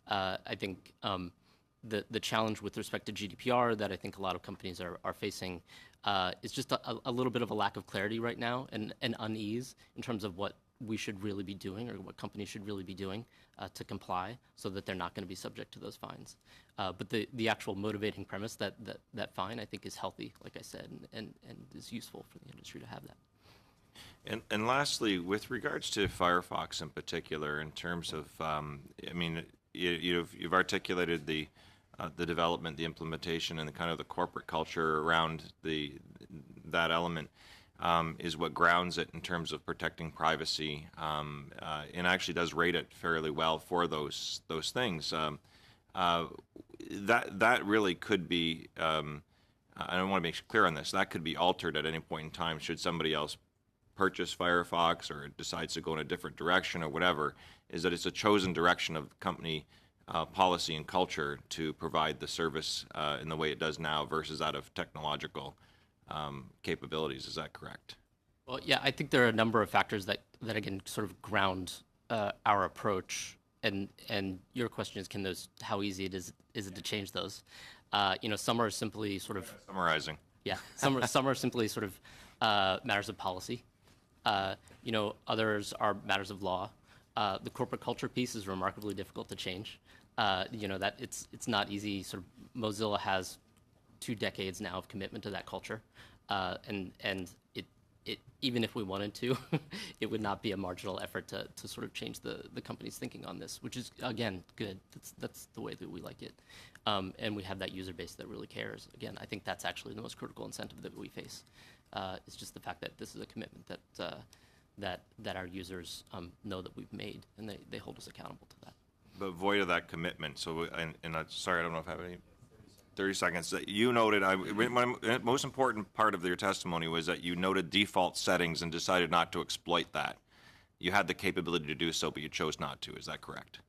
M: I think the challenge with respect to GDPR that I think a lot of companies are facing is just a little bit of a lack of clarity right now and unease in terms of what we should really be doing or what companies should really be doing to comply so that they're not going to be subject to those fines. But the actual motivating premise that fine, I think, is healthy, like I said, and is useful for the industry to have that.
I: And lastly, with regards to Firefox in particular, in terms of, you've articulated the development, the implementation, and the kind of the corporate culture around that element is what grounds it in terms of protecting privacy, and actually does rate it fairly well for those things. That really could be. I want to make clear on this. That could be altered at any point in time should somebody else purchase Firefox or decides to go in a different direction or whatever, is that it's a chosen direction of company policy and culture to provide the service in the way it does now versus that of technological capabilities. Is that correct?
M: Well, yeah, I think there are a number of factors that again sort of ground our approach. And your question is, how easy is it to change those? Some are simply sort of
I: summarizing.
M: Yeah, some are simply sort of matters of policy. Others are matters of law. The corporate culture piece is remarkably difficult to change. That it's not easy. Sort of Mozilla has 2 decades now of commitment to that culture, and it even if we wanted to, it would not be a marginal effort to sort of change the company's thinking on this, which is again good. That's the way that we like it, and we have that user base that really cares. Again, I think that's actually the most critical incentive that we face. It's just the fact that this is a commitment that our users know that we've made, and they hold us accountable to that.
I: But void of that commitment. So, and sorry, I don't know if I have any. 30 seconds. You noted, the most important part of your testimony was that you noted default settings and decided not to exploit that. You had the capability to do so, but you chose not to. Is that correct?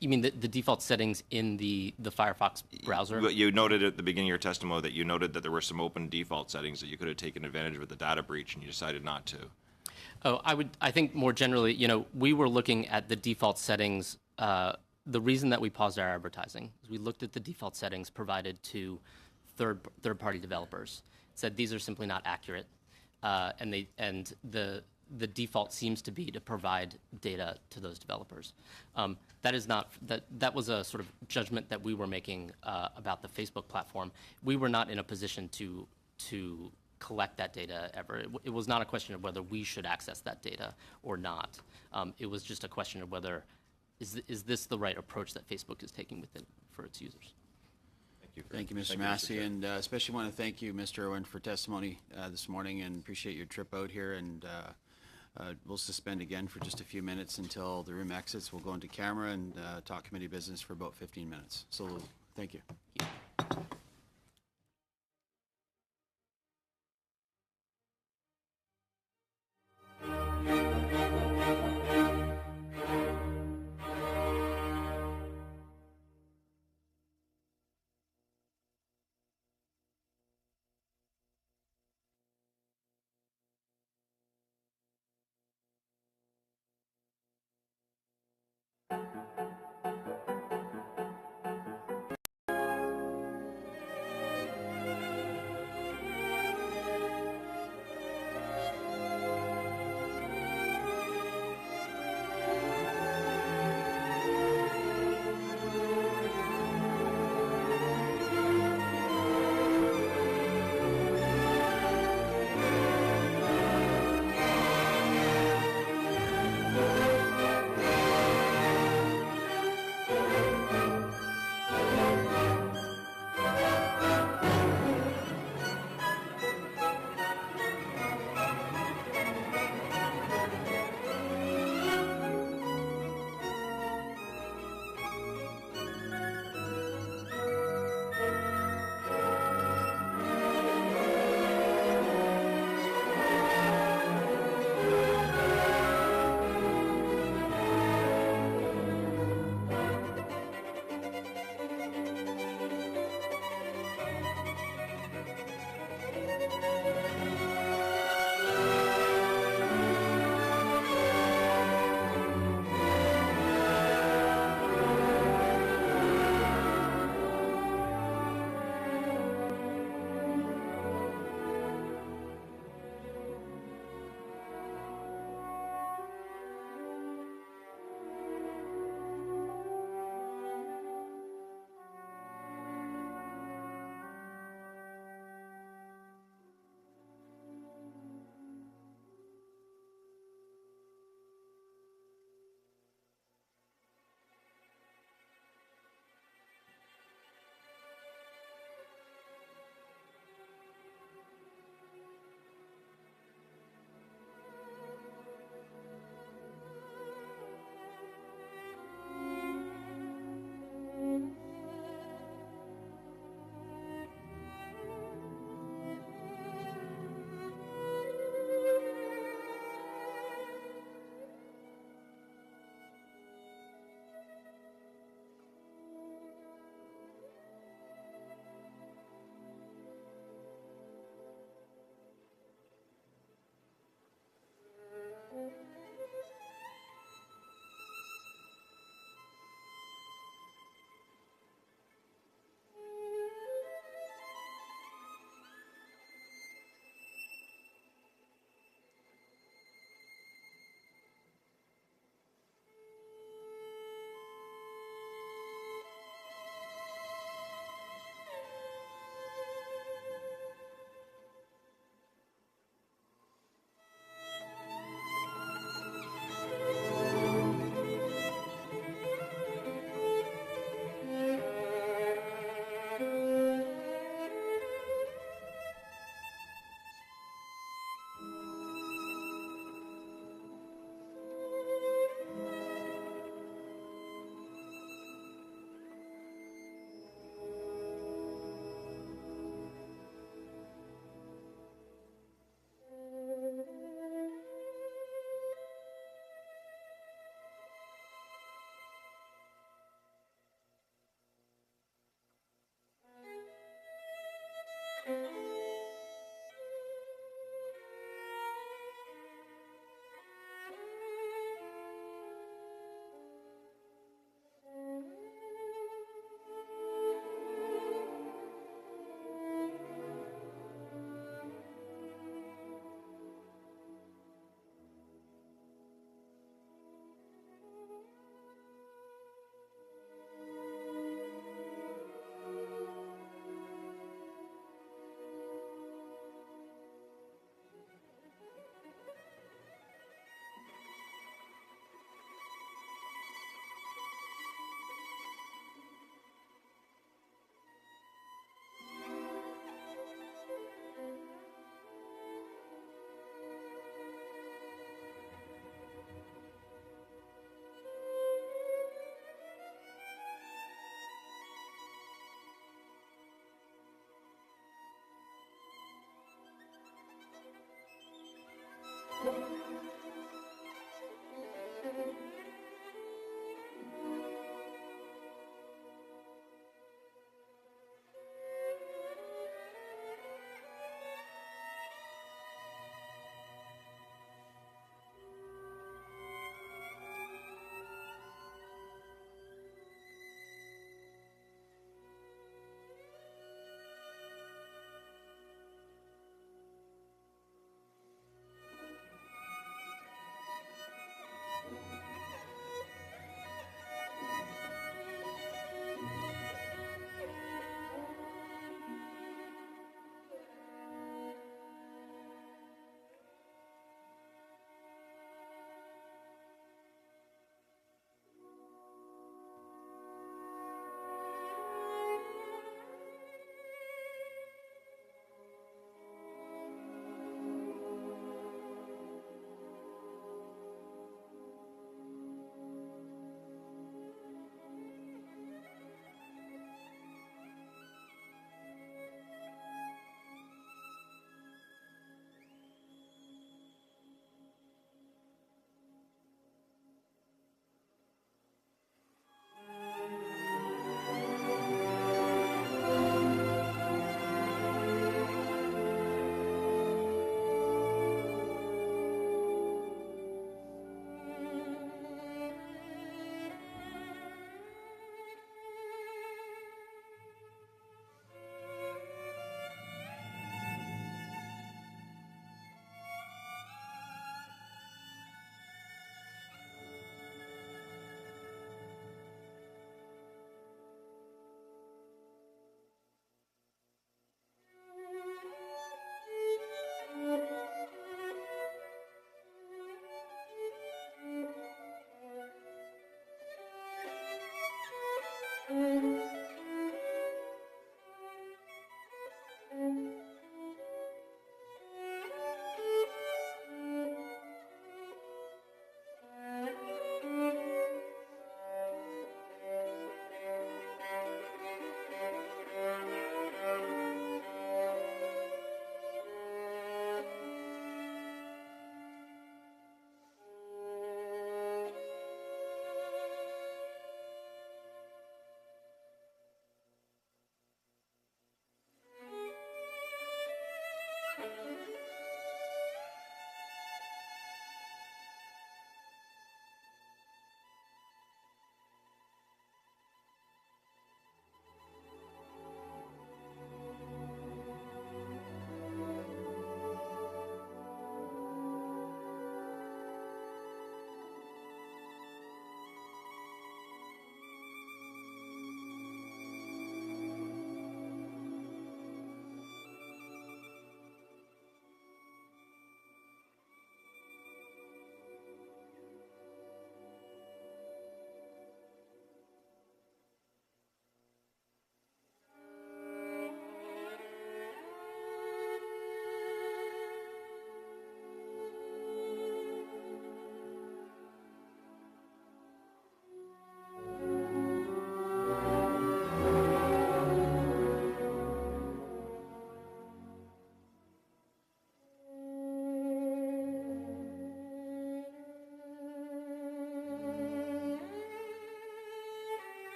M: You mean the default settings in the Firefox browser?
I: You noted at the beginning of your testimony that you noted that there were some open default settings that you could have taken advantage of with the data breach, and you decided not to.
M: Oh, I think more generally, we were looking at the default settings. The reason that we paused our advertising is we looked at the default settings provided to third-party developers. Said these are simply not accurate, and the default seems to be to provide data to those developers. That was a sort of judgment that we were making about the Facebook platform. We were not in a position to collect that data ever. It was not a question of whether we should access that data or not. It was just a question of whether is this the right approach that Facebook is taking with it for its users.
A: Thank you, Mr. Massey, and especially want to thank you, Mr. Irwin, for testimony this morning, and appreciate your trip out here. And we'll suspend again for just a few minutes until the room exits. We'll go into camera and talk committee business for about 15 minutes. So thank you.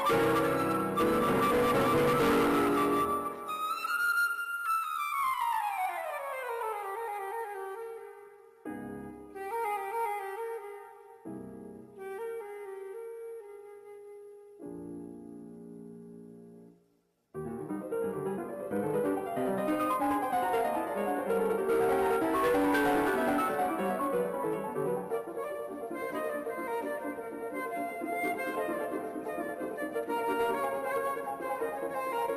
O: Thank you.